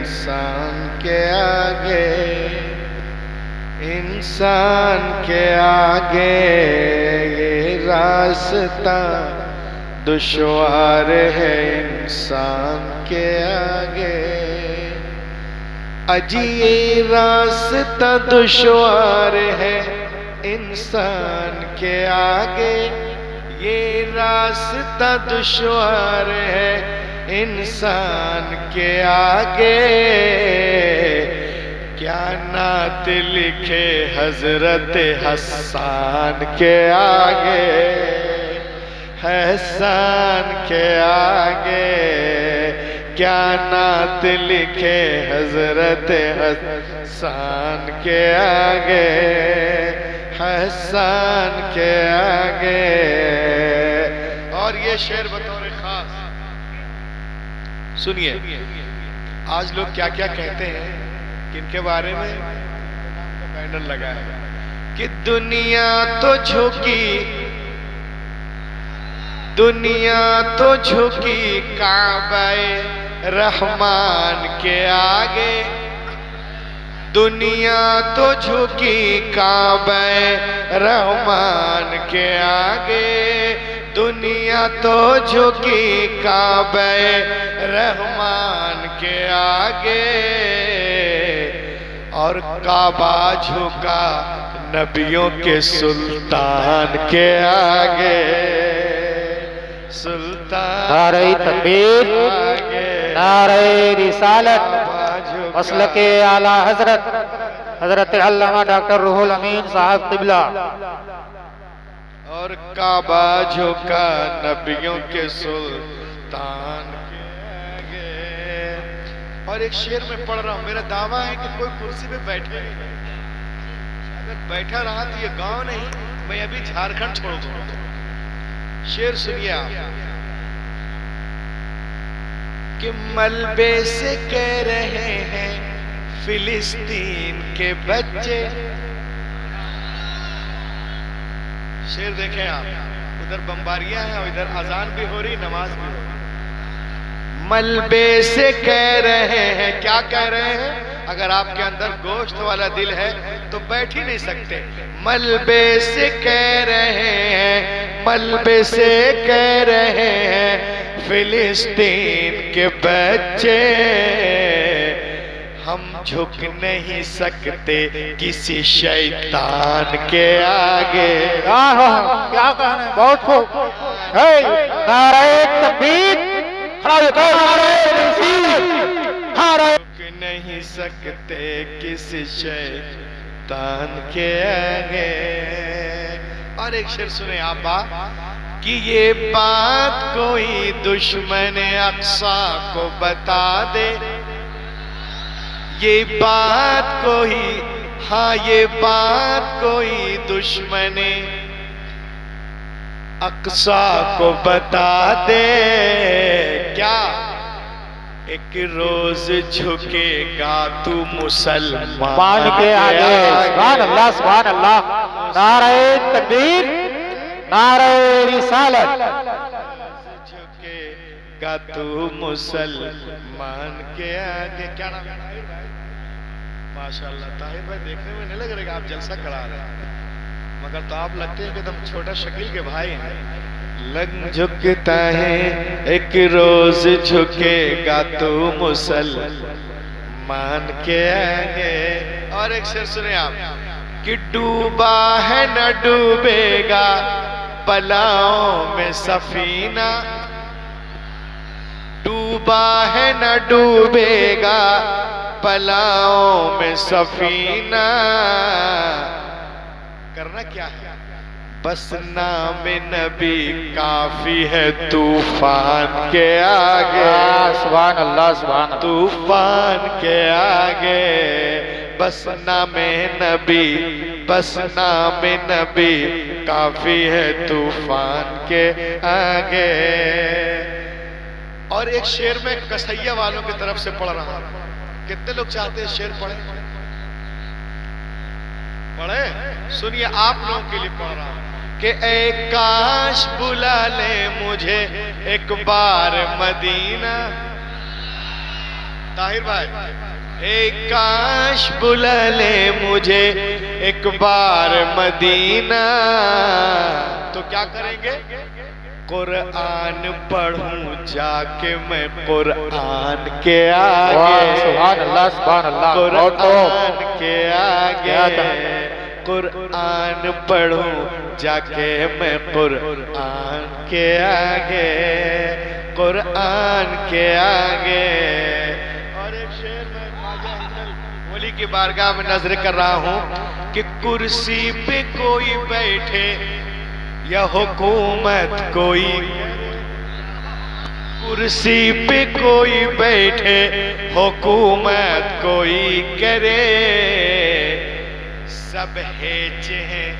انسان کے آگے، انسان کے آگے یہ راستہ دشوار ہے، انسان کے آگے اجی یہ راستہ دشوار ہے، انسان کے آگے یہ راستہ دشوار ہے، انسان کے آگے کیا نعت لکھے حضرت حسان کے آگے، حسان کے آگے کیا نعت لکھے حضرت حسان کے آگے، حسان کے آگے۔ اور یہ شعر بطور خاص سنیے، آج لوگ کیا کیا کہتے ہیں، کن کے بارے میں بینر لگا ہے کہ دنیا تو جھکی، دنیا تو جھکی کعبہ رحمان کے آگے، دنیا تو جھکی کعبہ رحمان کے آگے، دنیا تو جھکی کعبہ رحمان کے آگے، اور کعبہ جھکا نبیوں کے سلطان کے آگے، سلطان نعرہ تکبیر، نعرہ رسالت، مسلک اعلی حضرت حضرت علامہ ڈاکٹر روح الامین صاحب قبلہ۔ اور کعبہ جھکا نبیوں کے سلطان کے آگے۔ اور ایک شعر میں پڑھ رہا ہوں، میرا دعویٰ ہے کہ کوئی کرسی پہ بیٹھے، اگر بیٹھا رہا تو یہ گاؤں نہیں، میں ابھی جھارکھنڈ چھوڑ دوں۔ شعر سنیے آپ کہ ملبے سے کہہ رہے ہیں فلسطین کے بچے، شعر دیکھیں آپ، ادھر بمباریاں ہیں اور ادھر اذان بھی ہو رہی، نماز بھی ہو رہی۔ ملبے سے کہہ رہے ہیں، کیا کہہ رہے ہیں؟ اگر آپ کے اندر گوشت والا دل ہے تو بیٹھ ہی نہیں سکتے۔ ملبے سے کہہ رہے ہیں، ملبے سے کہہ رہے ہیں فلسطین کے بچے، ہم جھک نہیں سکتے کسی شیطان کے آگے۔ کیا کہنا ہے، بہت خوب۔ نعرہ تکبیر، جھک نہیں سکتے کسی شیطان کے آگے۔ اور ایک شعر سنیں آپ کہ یہ بات کوئی دشمن اقصی کو بتا دے، یہ بات کوئی، ہاں یہ بات کوئی دشمن اقصی کو بتا دے، کیا ایک روز جھکے گا تو مسلمان کے آگے۔ سبحان اللہ، سبحان اللہ، نعرہ تکبیر، نعرہ رسالت۔ جھکے گا تو مسلمان کے آگے۔ کیا نام ہے؟ ماشاءاللہ طاہر بھائی، دیکھنے میں نہیں لگ رہا کہ آپ جلسہ کرا رہے ہیں، مگر تو آپ لگتے ہیں کہ تم چھوٹا شکیل کے بھائی ہیں۔ لگ جھکتا ہے ایک روز جھکے گا تو مسلمان کے آگے۔ اور ایک شعر سنیں آپ کہ ڈوبا ہے نہ ڈوبے گا بلاؤں میں سفینہ، ڈوبا ہے نہ ڈوبے گا بلاؤں میں سفینہ، کرنا کیا ہے؟ بس نام نبی کافی ہے طوفان کے آگے۔ سبحان اللہ، سبحان اللہ، طوفان کے آگے بس نام نبی، بس نام نبی کافی ہے طوفان کے آگے۔ اور ایک شعر میں کسیا والوں کی طرف سے پڑھ رہا ہوں، کتنے لوگ چاہتے ہیں شعر پڑھیں؟ پڑھیں؟ سنیے آپ لوگوں کے لیے پڑھ رہا ہوں کہ اے کاش بلا لے مجھے ایک بار مدینہ، طاہر بھائی ایک کاش بلا لے مجھے ایک بار مدینہ، تو کیا کریں گے؟ قرآن پڑھوں جا کے میں قرآن کے آگے، سبحان اللہ سبحان اللہ، قرآن کے آگے، قرآن پڑھوں جا کے میں قرآن کے آگے، قرآن کے آگے۔ اور ایک شعر میں خواجہ حضرت ولی کی بارگاہ میں نظر کر رہا ہوں کہ کرسی پہ کوئی بیٹھے یا حکومت کوئی، کرسی پہ کوئی بیٹھے حکومت کوئی کرے، سب ہیچ ہیں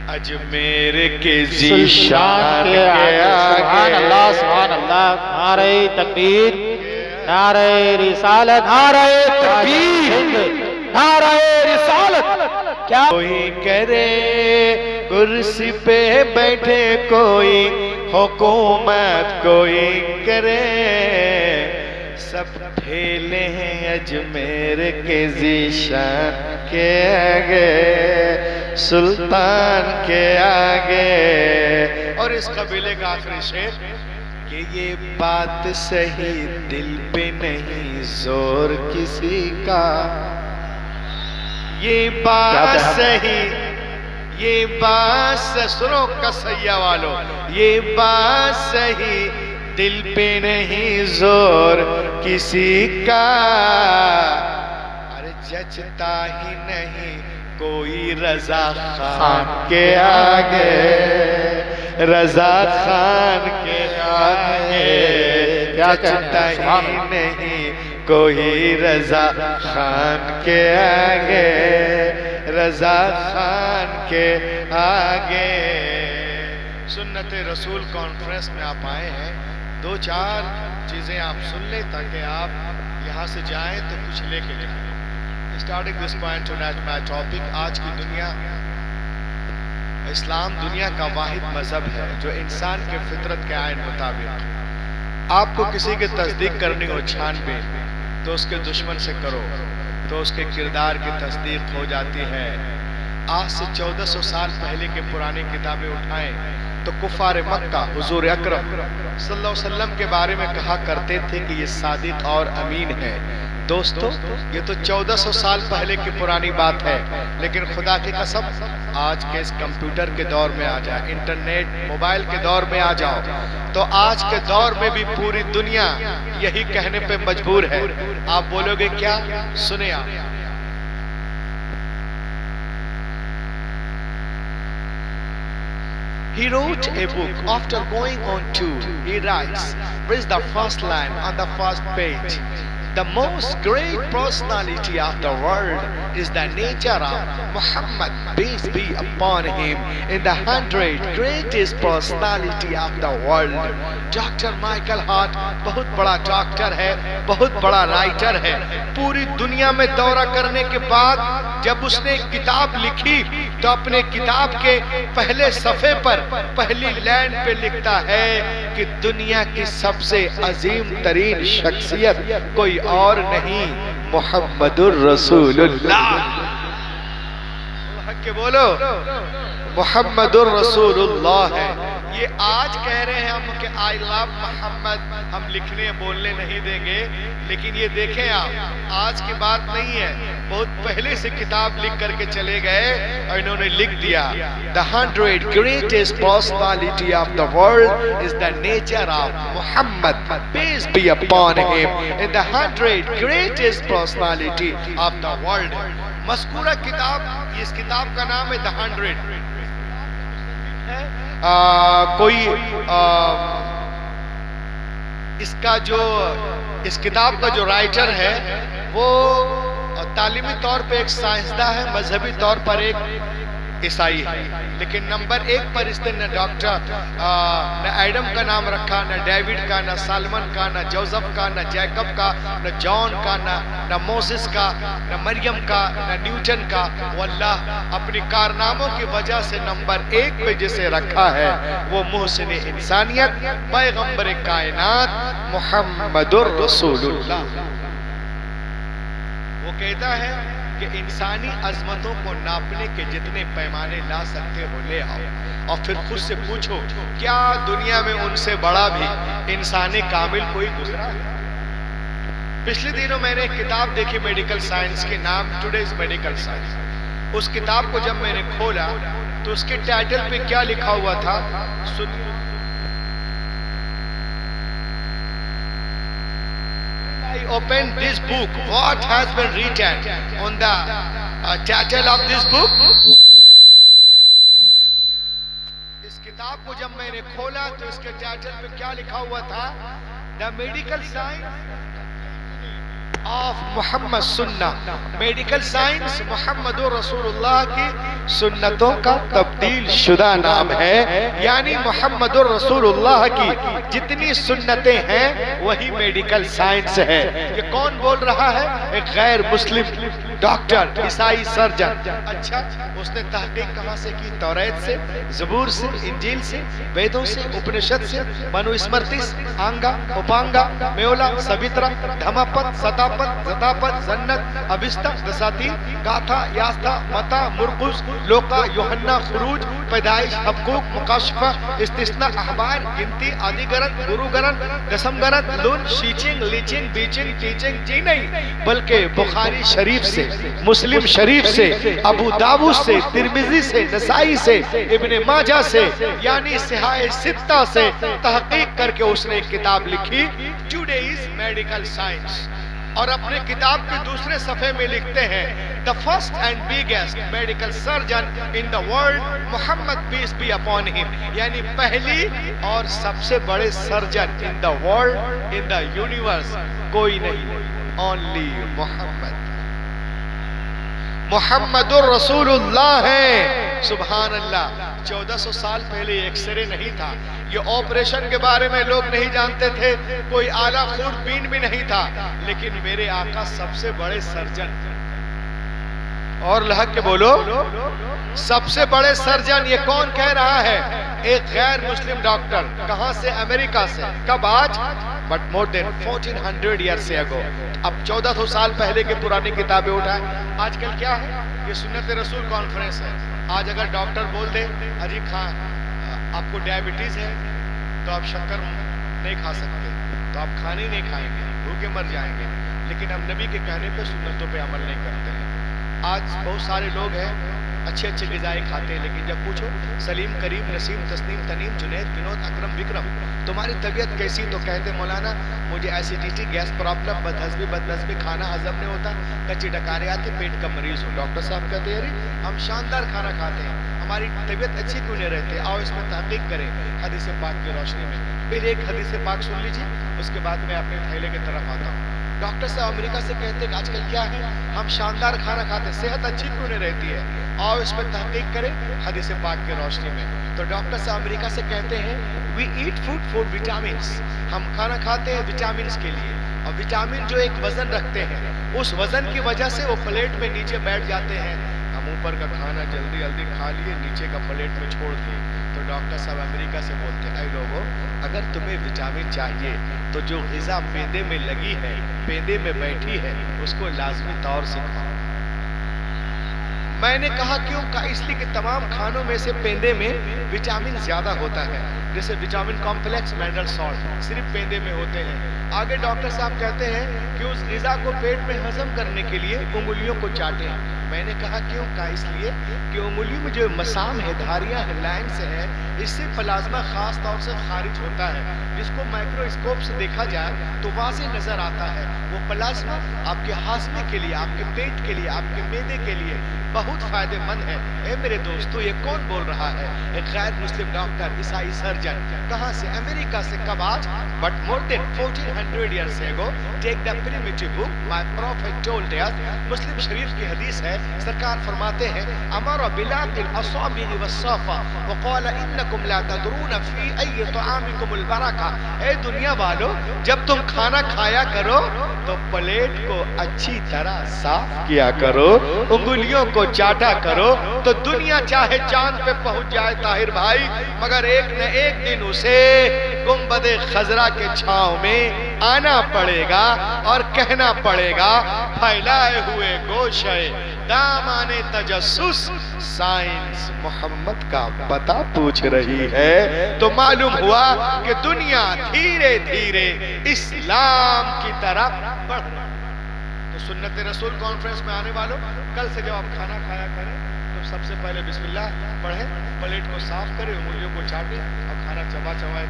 اجمیر کے ذیشان کے آگے۔ سبحان اللہ سبحان اللہ، نعرہ تکبیر، نعرہ رسالت، نعرہ تکبیر، نعرہ رسالت، کیا کوئی کرے کرسی پہ بیٹھے کوئی حکومت کوئی کرے، سب پھیلے ہیں اجمیر کے ذیشان کے آگے، سلطان کے آگے۔ اور اس قبیلے کا آخری شعر کہ یہ بات صحیح دل پہ نہیں زور کسی کا، یہ بات صحیح، یہ بات سنو کسیا والو، یہ بات صحیح دل پہ نہیں زور کسی کا، ارے جچتا ہی نہیں کوئی رضا خان کے آگے، رضا خان کے آگے، جچتا ہی نہیں کوئی رضا خان کے آگے، رضا خان کے آگے۔ سنت رسول کانفرنس میں آپ آئے ہیں، دو چار چیزیں آپ سن لیں تاکہ آپ یہاں سے جائیں تو کچھ لے کے جائیں۔ Starting this point tonight my topic، آج کی دنیا، اسلام دنیا کا واحد مذہب ہے جو انسان کے فطرت کے آئین مطابق، آپ کو کسی کی تصدیق کرنی ہو چھان بین تو اس کے دشمن سے کرو تو اس کے کردار کی تصدیق ہو جاتی ہے۔ آج سے 1400 سال پہلے کے پرانی کتابیں اٹھائیں تو کفار مکہ حضور اکرم صلی اللہ علیہ وسلم کے بارے میں کہا کرتے تھے کہ یہ صادق اور امین ہے۔ دوستو یہ تو 1400 سال پہلے کی پرانی بات ہے، لیکن خدا کی قسم آج کے اس کمپیوٹر کے دور میں آ جائے، انٹرنیٹ موبائل کے دور میں آ جاؤ تو آج کے دور میں بھی پوری دنیا یہی کہنے پہ مجبور ہے۔ آپ بولو گے کیا؟ سنیں آپ۔ He wrote a book after going on tour. He writes, reads the first line on the first page. The most great personality of the world is the nature of Muhammad, peace be upon him, in the 100 greatest personality of the world. Doctor Michael Hart بہت بڑا doctor ہے، بہت بڑا writer ہے۔ پوری دنیا میں دورہ کرنے کے بعد جب اس نے کتاب لکھی تو اپنے کتاب کے پہلے صفحے پر پہلی لائن پہ لکھتا ہے کہ دنیا کی سب سے عظیم ترین شخصیت کوئی اور نہیں، محمد الرسول اللہ۔ حق کے بولو، محمد الرسول اللہ ہے۔ یہ آج کہہ رہے ہیں ہم کہ آئی لو محمد، ہم لکھنے بولنے نہیں دیں گے، لیکن یہ دیکھیں آپ آج کی بات نہیں ہے، بہت پہلے سے کتاب لکھ کر کے چلے گئے اور انہوں نے لکھ دیا The 100 greatest personality of the world is the nature of Muhammad, peace be upon him, in the 100 greatest personality of the world۔ مذکورہ کتاب، اس کتاب کا نام ہے The 100۔ کوئی اس کتاب کا جو رائٹر ہے وہ تعلیمی طور پہ ایک سائنسداں ہے، مذہبی طور پر ایک عیسائی ہے، لیکن نمبر 1 پر اس نے نہ ڈاکٹر نہ ایڈم کا نام رکھا، نہ ڈیوڈ کا، نہ سالمن کا، نہ جوزف کا، نہ جیکب کا، نہ جان کا، نہ موسیس کا، نہ مریم کا، نہ نیوٹن کا۔ واللہ اپنی کارناموں کی وجہ سے نمبر 1 پہ جسے رکھا ہے وہ محسن انسانیت، پیغمبر کائنات، محمد الرسول اللہ۔ وہ کہتا ہے کہ انسانی عظمتوں کو ناپنے کے جتنے پیمانے لا سکتے ہو لے آؤ، اور پھر خود سے پوچھو کیا دنیا میں ان سے بڑا بھی انسان کامل کوئی گزرا ہے؟ پچھلے دنوں میں نے ایک کتاب دیکھی میڈیکل سائنس کے نام ٹوڈیز میڈیکل سائنس. اس کتاب کو جب میں نے کھولا تو اس کے ٹائٹل پہ کیا لکھا ہوا تھا؟ I opened this book. What has been written on the title of this book? اس کتاب کو جب میں نے کھولا تو اس کے ٹائٹل پہ کیا لکھا ہوا تھا؟ The Medical Science of محمد سنہ. میڈیکل سائنس محمد رسول اللہ کی سنتوں کا تبدیل شدہ نام ہے، یعنی محمد رسول اللہ کی جتنی سنتیں ہیں وہی میڈیکل سائنس ہے. یہ کون بول رہا ہے؟ ایک غیر مسلم ڈاکٹر، عیسائی سرجن. اچھا، اس نے تحقیق کہاں سے کی؟ توریت سے، زبور سے، انجیل سے، ویدوں سے، اپنشد سے، منو اسمرتی، آنگا، اپانگا، میولا، سبترا، دھماپت، ستاپت، زتاپت، زنت، ابستا، دساتی، گاتھا، یاستھا، متا، مرقس، لوکا، یوحنا، خروج، پیدائش، حبقوق، مکاشفہ، استثناء، احبار، گنتی، آدھی گرن، گرو گرن، دسم گرن، لون، شیچنگ، لیچنگ، بیچنگ، ٹیچنگ، جی نہیں، بلکہ بخاری شریف سے، مسلم شریف سے، ابو داؤد سے، ترمذی سے، نسائی سے، ابن ماجہ سے، یعنی صحاح ستہ سے تحقیق کر کے اس نے ایک کتاب لکھی ٹوڈیز میڈیکل سائنس. اور اپنے کتاب کے دوسرے صفحے میں لکھتے ہیں the first and biggest medical surgeon in the world Muhammad peace be upon him، یعنی پہلی اور سب سے بڑے surgeon in the world in the universe کوئی نہیں، only محمد. محمد الرسول اللہ ہے. سبحان اللہ. 1400 سال پہلے ایکس رے نہیں تھا، یہ آپریشن کے بارے میں لوگ نہیں جانتے تھے، کوئی اعلیٰ خوربین بھی نہیں تھا، لیکن میرے آقا سب سے بڑے سرجن، اور لہک کے بولو، سب سے بڑے سرجن. یہ کون کہہ رہا ہے؟ ایک غیر مسلم ڈاکٹر. کہاں سے؟ امریکہ سے. کب؟ آج؟ But more than 1400 years ago. اب 1400 سال پہلے کے پرانی کتابیں اٹھائیں. آج کل کیا ہے؟ یہ سنت رسول کانفرنس ہے. آج اگر ڈاکٹر بول دے اجی آپ کو ڈائبٹیز ہے تو آپ شکر نہیں کھا سکتے، تو آپ کھانے نہیں کھائیں گے، بھوکے مر جائیں گے، لیکن ہم نبی کے کہنے پہ سنتوں پہ عمل نہیں کرتے ہیں. آج بہت سارے لوگ ہیں اچھے اچھے غذائیں کھاتے ہیں، لیکن جب پوچھو سلیم، کریم، نسیم، تسنیم، تنیم، جنید، ونود، اکرم، وکرم تمہاری طبیعت کیسی؟ تو کہتے مولانا مجھے ایسیڈیٹی، گیس پرابلم، بدہضمی، بدنظمی، کھانا ہضم نہیں ہوتا، کچی ڈکارے آتے، پیٹ کا مریض ہوں. ڈاکٹر صاحب کہتے ہیں ہم شاندار کھانا کھاتے ہیں، ہماری طبیعت اچھی کیوں نہیں رہتی؟ آؤ اس میں تحقیق کریں حدیث پاک کی روشنی میں. پھر ایک حدیث پاک سن لیجیے، اس کے بعد میں اپنے تھیلے کی طرف آتا ہوں. ڈاکٹر صاحب امریکہ سے کہتے ہیں کہ آج کل کیا ہے، ہم شاندار کھانا کھاتے ہیں، صحت اچھی کیوں نہیں رہتی ہے؟ آؤ اس میں تحقیق کریں حدیث پاک کی روشنی میں. تو ڈاکٹر صاحب امریکہ سے کہتے ہیں we eat food for vitamins، ہم کھانا کھاتے ہیں وٹامنس کے لیے، اور وٹامن جو ایک وزن رکھتے ہیں، اس وزن کی وجہ سے وہ پلیٹ میں نیچے بیٹھ جاتے ہیں. ہم اوپر کا کھانا جلدی جلدی کھا لیے، نیچے کا پلیٹ میں چھوڑ دیے. تو ڈاکٹر صاحب امریکہ سے بولتے ہیں اے لوگوں، اگر تمہیں وٹامن چاہیے تو جو غذا پیندے میں لگی ہے، پیندے میں بیٹھی ہے، اس کو لازمی طور سے کھاؤ. میں نے کہا کیوں؟ کہا اس لیے کہ تمام کھانوں میں سے پیندے میں وٹامن زیادہ ہوتا ہے، جیسے وٹامن کمپلیکس، منرل سالٹ صرف پیندے میں ہوتے ہیں. آگے ڈاکٹر صاحب کہتے ہیں کہ اس غذا کو پیٹ میں ہضم کرنے کے لیے انگلیوں کو چاٹیں. میں نے کہا کیوں؟ کہا اس لیے کہ انگلیوں میں جو مسام ہے، دھاریاں ہیں، لائنز ہیں، اس سے پلازما خاص طور سے خارج ہوتا ہے، جس کو مائکروسکوپ سے دیکھا جائے تو واضح نظر آتا ہے. وہ پلازما آپ کے ہاضمے کے لیے، آپ کے پیٹ کے لیے، آپ کے معدے کے لیے بہت فائدہ مند ہے. اے میرے دوستو، یہ کون بول رہا ہے؟ ایک غیر مسلم ڈاکٹر، عیسائی سرجن. کہاں سے؟ امریکہ سے. کب؟ آج؟ But more than 1400 years ago. Take the primitive book my prophet told us. مسلم شریف کی حدیث ہے، سرکار فرماتے ہیں امر بلاق الاصابع والصافہ وقال انکم لا تدرون فی ای طعامکم البرکہ. اے دنیا والو، جب تم کھانا کھایا کرو تو پلیٹ کو اچھی طرح صاف کیا کرو، انگلیوں کو چاٹا کرو. تو دنیا چاہے چاند پہ پہنچ جائے طاہر بھائی، مگر ایک نہ ایک دن اسے گنبد خضرا کے چھاؤں میں آنا پڑے گا اور کہنا پڑے گا پھیلائے ہوئے گوشے دامان تجسس سائنس محمد کا پتہ پوچھ رہی ہے. تو معلوم ہوا کہ دنیا دھیرے دھیرے اسلام کی طرف بڑھ رہی ہے. تو سنت رسول کانفرنس میں آنے والوں کل سے جب آپ کھانا کھایا کریں تو سب سے پہلے بسم اللہ پڑھیں, پلیٹ کو صاف کریں, انگلیوں کو چاٹیں اور کھانا چبا چبائے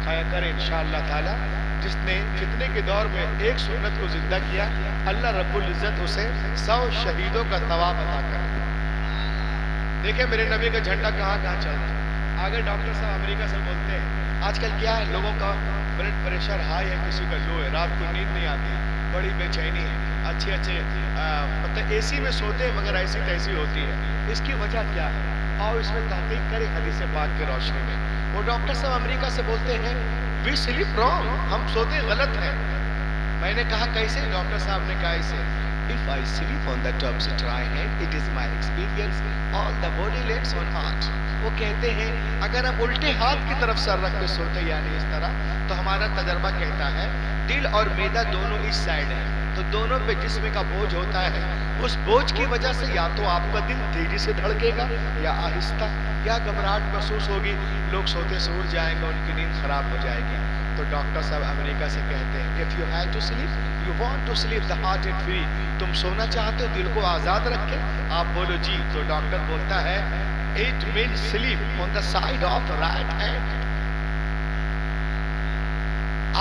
کھایا کریں انشاءاللہ تعالی. جس نے فتنے کے دور میں ایک سنت کو زندہ کیا اللہ رب العزت اسے 100 شہیدوں کا ثواب عطا کرے. دیکھیں میرے نبی کا جھنڈا کہاں کہاں چل رہا ہے. آگے ڈاکٹر صاحب امریکہ سے بولتے ہیں آج کل کیا ہے, لوگوں کا بلڈ پریشر ہائی ہے, کسی کا لو ہے, رات کو نیند نہیں آتی, بڑی بے چینی ہے, اچھے مطلب اے سی میں سوتے ہیں مگر ایسی تیسی ہوتی ہے. اس کی وجہ کیا ہے اور اس میں تحقیق کریں حدیث پاک کی روشنی میں. وہ ڈاکٹر صاحب امریکہ سے بولتے ہیں we sleep wrong, ہم سوتے غلط ہیں. میں نے کہا کیسے؟ ڈاکٹر صاحب نے کہا اسے if I sleep on the opposite right hand it is my experience all the body lays on heart. وہ کہتے ہیں اگر ہم الٹے ہاتھ کی طرف سر رکھ کے سوتے یعنی اس طرح تو ہمارا تجربہ کہتا ہے دل اور معدہ دونوں اس سائڈ ہیں تو دونوں پہ جسم کا بوجھ ہوتا ہے. اس بوجھ کی وجہ سے یا تو آپ کا دل تیزی سے دھڑکے گا یا آہستہ, یا گھبراہٹ محسوس ہوگی, لوگ سوتے سے اٹھ جائیں گے, ان کی نیند خراب ہو جائے گی. تو ڈاکٹر صاحب امریکہ سے کہتے ہیں if you have to sleep you want to sleep the heart is free. تم سونا چاہتے ہو دل کو آزاد رکھے؟ آپ بولو جی. تو ڈاکٹر بولتا ہے it means sleep on the side of right hand.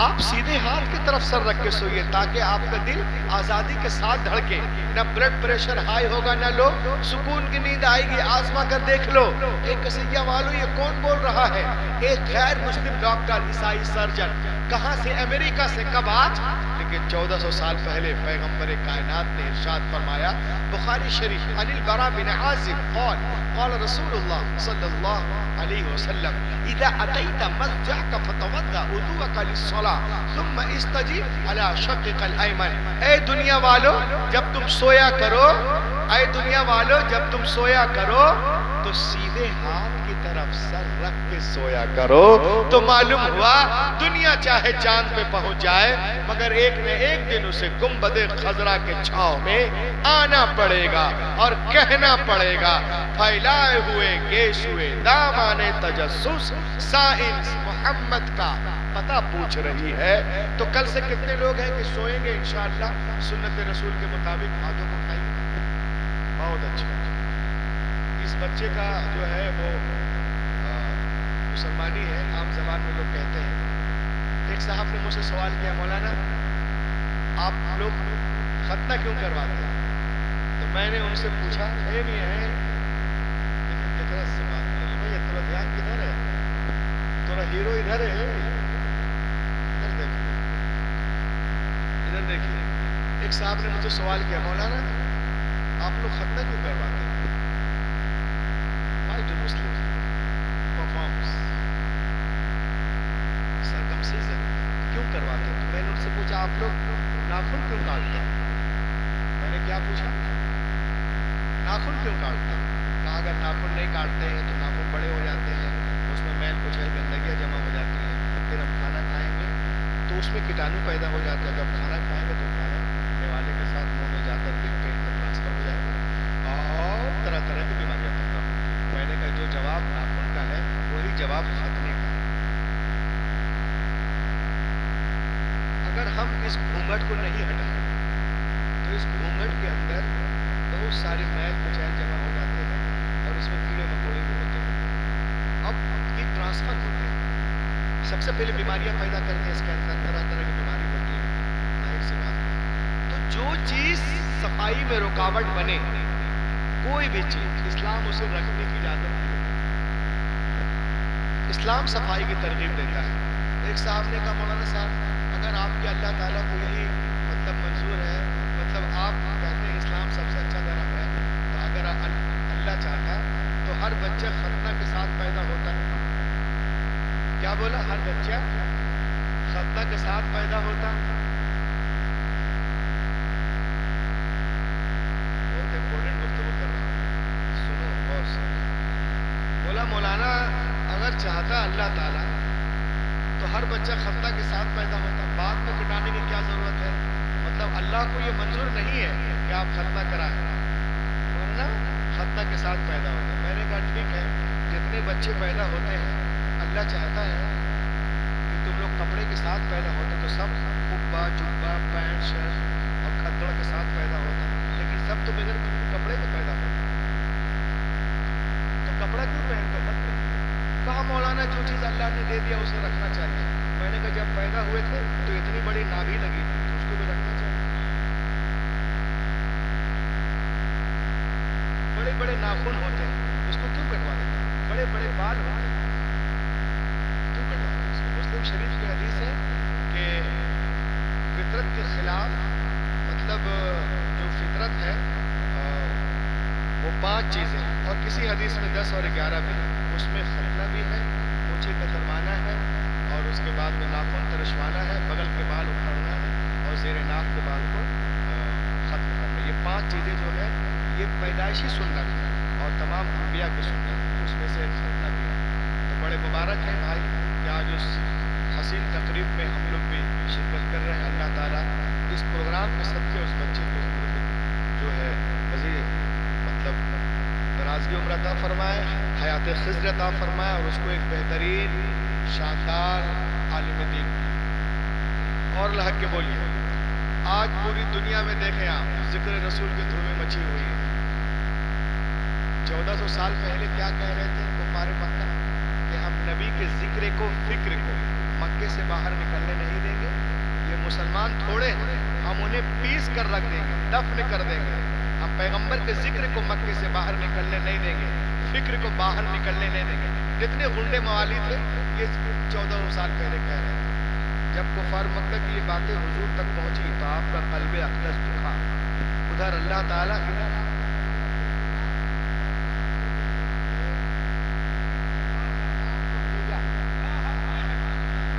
آپ سیدھے ہاتھ کی طرف سر رکھ کے سوئیے تاکہ آپ کا دل آزادی کے ساتھ دھڑکے, نہ بلڈ پریشر ہائی ہوگا نہ لو, سکون کی نیند آئے گی. آزما کر دیکھ لو. ایک کسیا والو یہ کون بول رہا ہے؟ ایک غیر مسلم ڈاکٹر عیسائی سرجن. کہاں سے؟ امریکہ سے. کب؟ آج. لیکن 1400 سال پہلے پیغمبر کائنات نے ارشاد فرمایا بخاری شریف عن البراء بن عازب قال قال رسول اللہ صلی اللہ علیہ وسلم اذا اتيت مسجدك فتوضا وضوءك للصلاه ثم استجب على شقك الايمن. اے دنیا والو جب تم سویا کرو, اے دنیا والو جب تم سویا کرو تو سیدھے ہاتھ کی طرف سر رکھ کے سویا کرو. تو معلوم ہوا دنیا چاہے چاند پہ پہنچ جائے مگر ایک نہ ایک دن اسے گنبد خضرا کے چھاؤں میں آنا پڑے گا اور کہنا پڑے گا پھیلائے ہوئے گیس ہوئے دامان تجسس سائنس محمد کا پتہ پوچھ رہی ہے. تو کل سے کتنے لوگ ہیں کہ سوئیں گے انشاءاللہ سنت رسول کے مطابق؟ ہاتھوں کو اٹھائیے. بہت اچھا. اس بچے کا جو ہے وہ مسلمانی ہے, عام زبان میں لوگ کہتے ہیں. ایک صاحب نے مجھ سے سوال کیا مولانا آپ لوگ ختنہ کیوں کرواتے ہیں؟ تو میں نے ان سے پوچھا اے بھی ہیں لیکن کتنا سے بات کریں بھائی تھوڑا دھیان کدھر ہے, تھوڑا ہیرو ادھر ہے, ادھر دیکھیے ادھر دیکھیے. ایک صاحب نے مجھ سے سوال کیا مولانا آپ لوگ ختنہ کیوں کرواتے ہیں؟ Why do Muslims performs circumcision کیوں کرواتے ہیں؟ تو میں نے ان سے پوچھا آپ لوگ ناخن کیوں کاٹتے ہیں؟ میں نے کیا پوچھا؟ ناخن کیوں کاٹتے ہیں؟ کہا اگر ناخن نہیں کاٹتے ہیں تو ناخن بڑے ہو جاتے ہیں, اس میں میل کچیل گندگیاں جمع ہو جاتی ہیں, پھر ہم کھانا کھائیں گے تو اس میں کیٹانو پیدا ہو جاتے ہیں, جب کھانا کھائیں گے تو کھانا نوالے کے ساتھ منہ میں جا کر کے پیٹ میں ٹرانسفر ہو جائے گا اور طرح طرح کی بیماریاں پیدا ہوں. میں نے کہا جو جواب ناخن کا ہے وہی جواب ختنے کا ہے. اگر ہم اس گھونگھٹ کو نہیں ہٹائیں تو اس گھونگھٹ کے اندر بہت سارے میل کچیل جمع ہو جاتے ہیں اور اس میں کیڑے مکوڑے بھی ہوتے ہیں. اب یہ ٹرانسفر ہوتے ہیں, سب سے پہلے بیماریاں پیدا کرتے ہیں, اس کے اندر طرح طرح کی بیماری ہوتی ہے, ظاہر سی بات ہے. تو جو چیز صفائی میں رکاوٹ بنے کوئی بھی چیز اسلام اسے رکھنے کی اجازت نہیں دیتا. اسلام صفائی کی ترغیب دیتا ہے. ایک صاحب نے کہا مولانا صاحب اگر آپ کے اللہ تعالیٰ کو یہی مطلب منظور ہے, مطلب آپ کہتے ہیں اسلام سب سے اچھا دھرم ہے, تو اگر اللہ چاہتا تو ہر بچہ ختنہ کے ساتھ پیدا ہوتا. کیا بولا؟ ہر بچہ ختنہ کے ساتھ پیدا ہوتا. بہت امپورٹنٹ گفتگو کر رہا ہوں, سنو غور سے. بولا مولانا اگر چاہتا اللہ تعالیٰ تو ہر بچہ ختنہ کے ساتھ پیدا ہوتا. بعد میں کٹانے کی کیا ضرورت ہے؟ مطلب اللہ کو یہ منظور نہیں ہے کہ آپ ختنہ کرائیں، ورنہ ختنہ کے ساتھ پیدا ہوتے ہیں۔ میں نے کہا ٹھیک ہے، جتنے بچے پیدا ہوتے ہیں اللہ چاہتا ہے کہ تم لوگ کپڑے کے ساتھ پیدا ہوتے تو سب قبا جبا پینٹ شرٹ اور کھدڑ کے ساتھ پیدا ہوتا، لیکن سب تو بغیر کپڑے کے پیدا ہوتے، تو کپڑا کیوں پہن کر مت پہن؟ کہا مولانا جو چیز اللہ نے دے دیا اسے رکھنا چاہیے۔ میں نے کہا جب پیدا ہوئے تھے تو اتنی بڑی نابھی لگی تھی تو اس کو بھی رکھنا چاہیے۔ بڑے بڑے ناخن ہوتے ہیں، اس کو کیوں کٹوا دیتے ہیں؟ بڑے بڑے بال ہوتے ہیں، کیوں کٹوا دیتے ہیں اس کو؟ مسلم شریف کی حدیث ہے کہ فطرت کے خلاف، مطلب جو فطرت ہے وہ 5 چیزیں، اور کسی حدیث میں 10 اور 11 بھی، اس میں ختنہ بھی ہے، مونچھیں کتروانا ہے، اور اس کے بعد میں ناخن ترشوانا ہے، بغل کے بال اکھاڑنا ہے، اور زیر ناک کے بال کو ختم کرنا ہے۔ یہ 5 چیزیں جو ہے یہ پیدائشی سنت ہے اور تمام انبیاء کی سنت ہے، اس میں سے ایک ختنہ بھی ہے۔ تو بڑے مبارک ہیں بھائی کہ آج اس حسین تقریب میں ہم لوگ بھی شرکت کر رہے ہیں۔ اللہ تعالیٰ اس پروگرام کے صدقے اس بچے کو جو ہے مزید مطلب درازگی عمر عطا فرمائے، حیات خضر عطا فرمائے، اور اس کو ایک بہترین شاندار عالم دین اور لحق کے بولیے۔ آج پوری دنیا میں دیکھیں آپ ذکر رسول کی دھومیں مچی ہوئی ہیں۔ 1400 سال پہلے کیا کہہ رہے تھے کفار مکہ کہ ہم نبی کے ذکر کو، فکر کو مکے سے باہر نکلنے نہیں دیں گے۔ یہ مسلمان تھوڑے ہیں، ہم انہیں پیس کر رکھ دیں گے، دفن کر دیں گے۔ ہم پیغمبر کے ذکر کو مکے سے باہر نکلنے نہیں دیں گے، فکر کو باہر نکلنے نہیں دیں گے۔ جتنے غنڈے موالی تھے یہ 1400 سال پہلے کہہ رہے تھے۔ جب کفار مکہ کی یہ باتیں حضور تک پہنچی تو آپ کا قلب اقدس دکھا، ادھر اللہ تعالیٰ ادھر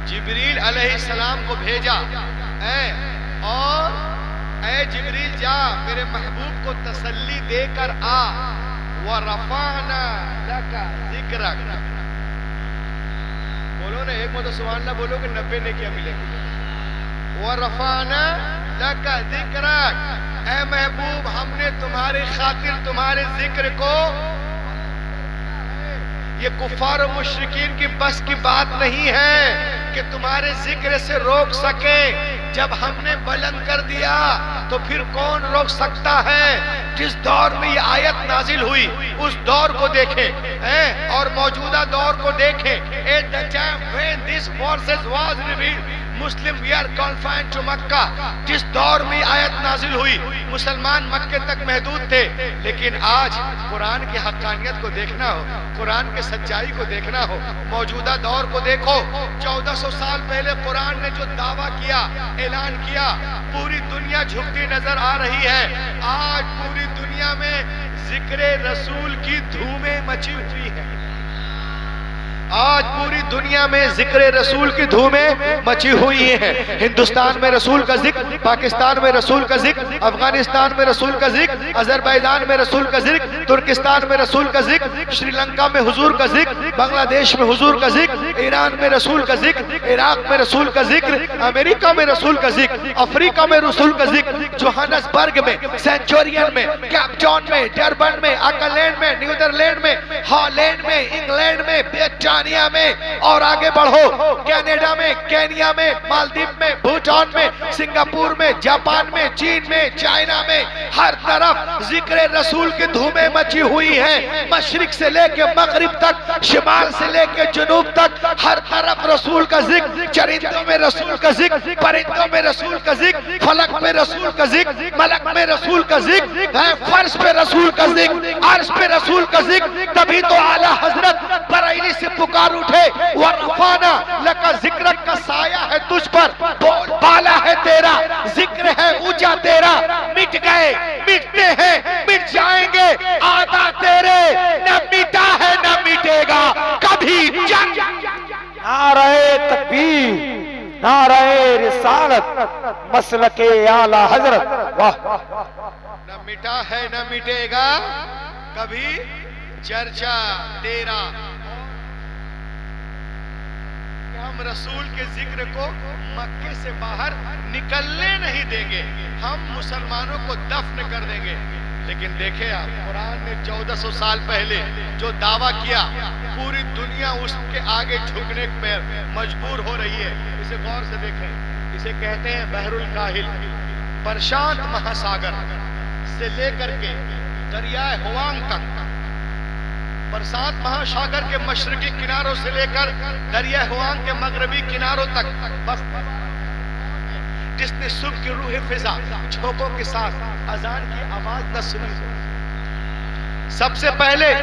جبریل علیہ السلام کو بھیجا، اور اے جبریل جا میرے محبوب کو تسلی دے کر آ، وَرَفَعْنَا لَكَ ذِكْرَكَ۔ بولو نا ایک مرتبہ سبحان اللہ بولو کہ 90 نیکیاں ملیں گی۔ وَرَفَعْنَا لَكَ ذِكْرَكَ، اے محبوب ہم نے تمہاری خاطر تمہارے ذکر کو، یہ کفار و مشرکین کی بس کی بات نہیں ہے کہ تمہارے ذکر سے روک سکیں۔ جب ہم نے بلند کر دیا تو پھر کون روک سکتا ہے؟ جس دور میں یہ آیت نازل ہوئی اس دور کو دیکھیں اور موجودہ دور کو دیکھیں۔ At the time when this verses was revealed, Muslim we are confined to Makkah۔ جس دور میں آیت نازل ہوئی مسلمان مکے تک محدود تھے، لیکن آج قرآن کی حقانیت کو دیکھنا ہو، قرآن کے سچائی کو دیکھنا ہو، موجودہ دور کو دیکھو۔ 1400 سال پہلے قرآن نے جو دعویٰ کیا، اعلان کیا، پوری دنیا جھکتی نظر آ رہی ہے۔ آج پوری دنیا میں ذکر رسول کی دھومیں مچی ہوئی ہیں۔ آج پوری دنیا میں ذکر رسول کی دھومیں مچی ہوئی ہیں۔ ہندوستان میں رسول کا ذکر، پاکستان میں رسول کا ذکر، افغانستان میں رسول کا ذکر، آذربائیجان میں رسول کا ذکر، ترکستان میں رسول کا ذکر، شری لنکا میں حضور کا ذکر، بنگلہ دیش میں حضور کا ذکر، ایران میں رسول کا ذکر، عراق میں رسول کا ذکر، امریکہ میں رسول کا ذکر، افریقہ میں رسول کا ذکر، جوہانسبرگ میں، سینچورین میں، کیپ ٹاؤن میں، ڈربن میں، آکلینڈ میں، نیدرلینڈ میں، ہالینڈ میں، انگلینڈ میں، میں، اور آگے بڑھو کینیڈا میں، کینیا میں، مالدیپ میں، بھوٹان میں، سنگاپور میں، جاپان میں، چین میں، چائنا میں، ہر طرف ذکر رسول کی دھومیں مچی ہوئی ہیں۔ مشرق سے لے کے مغرب تک، شمال سے لے کے جنوب تک، ہر طرف رسول کا ذکر، چرندوں میں رسول کا ذکر، پرندوں میں رسول کا ذکر، فلک میں رسول کا ذکر، ملک میں رسول کا ذکر، فرش پہ رسول کا ذکر، عرش پہ رسول کا ذکر۔ تبھی تو اعلیٰ حضرت بریلی سے پکار اٹھے، وَرَفَعْنَا لَكَ ذِكْرَكَ کا سایہ ہے تجھ پر، بول بالا ہے تیرا، ذکر ہے اونچا تیرا۔ مٹ گئے، مٹتے ہیں، مٹ جائیں گے، آدھا تیرے، نہ مٹا ہے نہ مٹے گا کبھی جنگ۔ نعرہ تکبیر، نعرہ رسالت، مسلک اعلیٰ حضرت، واہ۔ نہ مٹا ہے نہ مٹے گا کبھی چرچا تیرا۔ ہم ہم رسول کے ذکر کو مکے سے باہر نکلنے نہیں دیں گے، ہم مسلمانوں کو دفن کر دیں گے۔ لیکن دیکھیں آپ، قرآن نے 1400 سال پہلے جو دعویٰ کیا، پوری دنیا اس کے آگے جھکنے پہ مجبور ہو رہی ہے۔ اسے غور سے دیکھیں، اسے کہتے ہیں بحر الکاہل، پرشانت مہاساگر سے لے کر کے دریائے ہوانگ تک، پرشانت مہاساگر کے مشرقی کناروں سے لے کر دریائے ہوانگ کے مغربی کناروں تک، بس جس نے صبح کی روح فضا جھونکوں کے ساتھ اذان کی آواز نہ سنی ہو۔ سب سے پہلے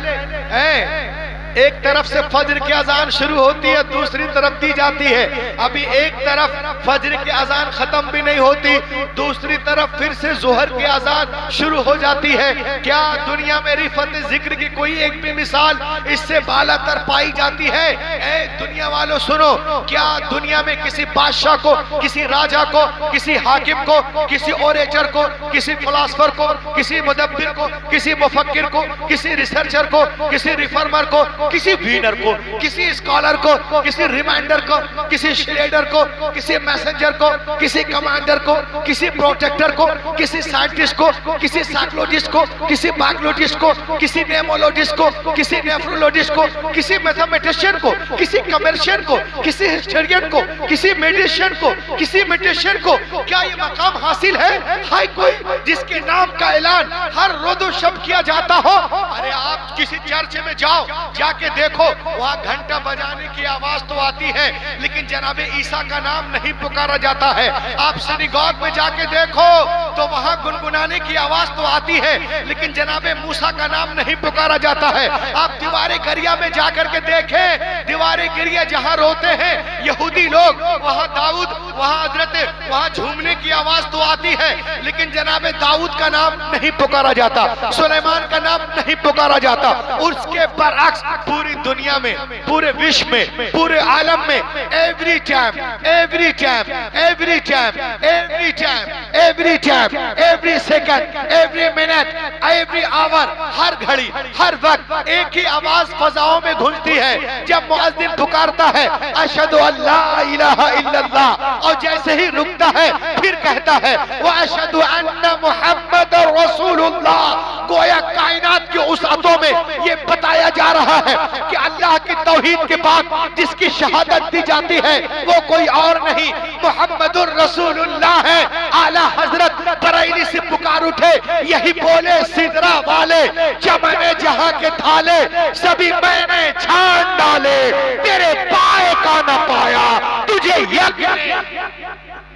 ایک طرف سے فجر کی اذان شروع ہوتی ہے، دوسری طرف دی جاتی ہے۔ ابھی ایک طرف فجر کی اذان ختم بھی نہیں ہوتی، دوسری طرف پھر سے ظہر کی اذان شروع ہو جاتی ہے۔ کیا دنیا میں رفعت ذکر کی کوئی ایک بھی مثال اس سے بالا تر پائی جاتی ہے؟ اے دنیا والوں سنو، کیا دنیا میں کسی بادشاہ کو، کسی راجہ کو، کسی حاکم کو، کسی اوریٹر کو، کسی فلاسفر کو، کسی مدبر کو، کسی مفکر کو، کسی ریسرچر کو، کسی ریفارمر کو، کسی وینر کو، کسی اسکالر کو، کسی ریمائنڈر کو، کسی شریڈر کو، کسی میسنجر کو، کسی کمانڈر کو، کسی پروٹیکٹر کو، کسی سائنٹسٹ کو، کسی سائیکلوجسٹ کو، کسی بایولوجسٹ کو، کسی نیمولوجسٹ کو، کسی نیفرولوجسٹ کو، کسی میتھمیٹیشین کو، کسی کمرشین کو، کسی ہسٹورین کو، کسی میڈیشین کو، کسی میڈیشین کو، کیا یہ مقام حاصل ہے؟ ہائی کوئی جس کے نام کا اعلان ہر رود و شب کیا جاتا ہو؟ ارے آپ کسی چرچ میں جاؤ، جا کے دیکھو، وہاں گھنٹا بجانے کی آواز تو آتی ہے لیکن جناب عیسیٰ کا نام نہیں پکارا جاتا ہے۔ آپ سنیگوگ میں جا کے دیکھو تو وہاں گنگنانے کی آواز تو آتی ہے لیکن جناب موسیٰ کا نام نہیں پکارا جاتا ہے۔ آپ دیوارِ گریا میں جا کر کے دیکھیں، دیوارِ گریا جہاں روتے ہیں یہودی لوگ، وہاں داؤد، وہاں حضرت، وہاں جھومنے کی آواز تو آتی ہے لیکن جناب داؤد کا نام نہیں پکارا جاتا، سلیمان کا نام نہیں پکارا جاتا۔ اس کے برعکس پوری دنیا میں، پورے وشو میں، پورے عالم میں every time, every time, every time, every time, every time, every second, every minute, every hour, ہر گھڑی، ہر وقت ایک ہی آواز فضاؤں میں گھنجتی ہے جب مؤذن پکارتا ہے اشہد ان لا الہ الا اللہ، اور جیسے ہی رکتا ہے پھر کہتا ہے واشہد ان محمد رسول اللہ۔ گویا کائنات کی وسعتوں میں یہ بتایا جا رہا ہے کہ اللہ کی توحید کے بعد جس کی شہادت دی جاتی ہے وہ کوئی اور نہیں، محمد الرسول اللہ ہے۔ اعلیٰ حضرت بریلی سے پکار اٹھے، یہی بولے سدرہ والے، چمن جہاں کے تھالے سبھی میں نے چھان ڈالے، تیرے پائے کا نہ پایا تجھے یک نے۔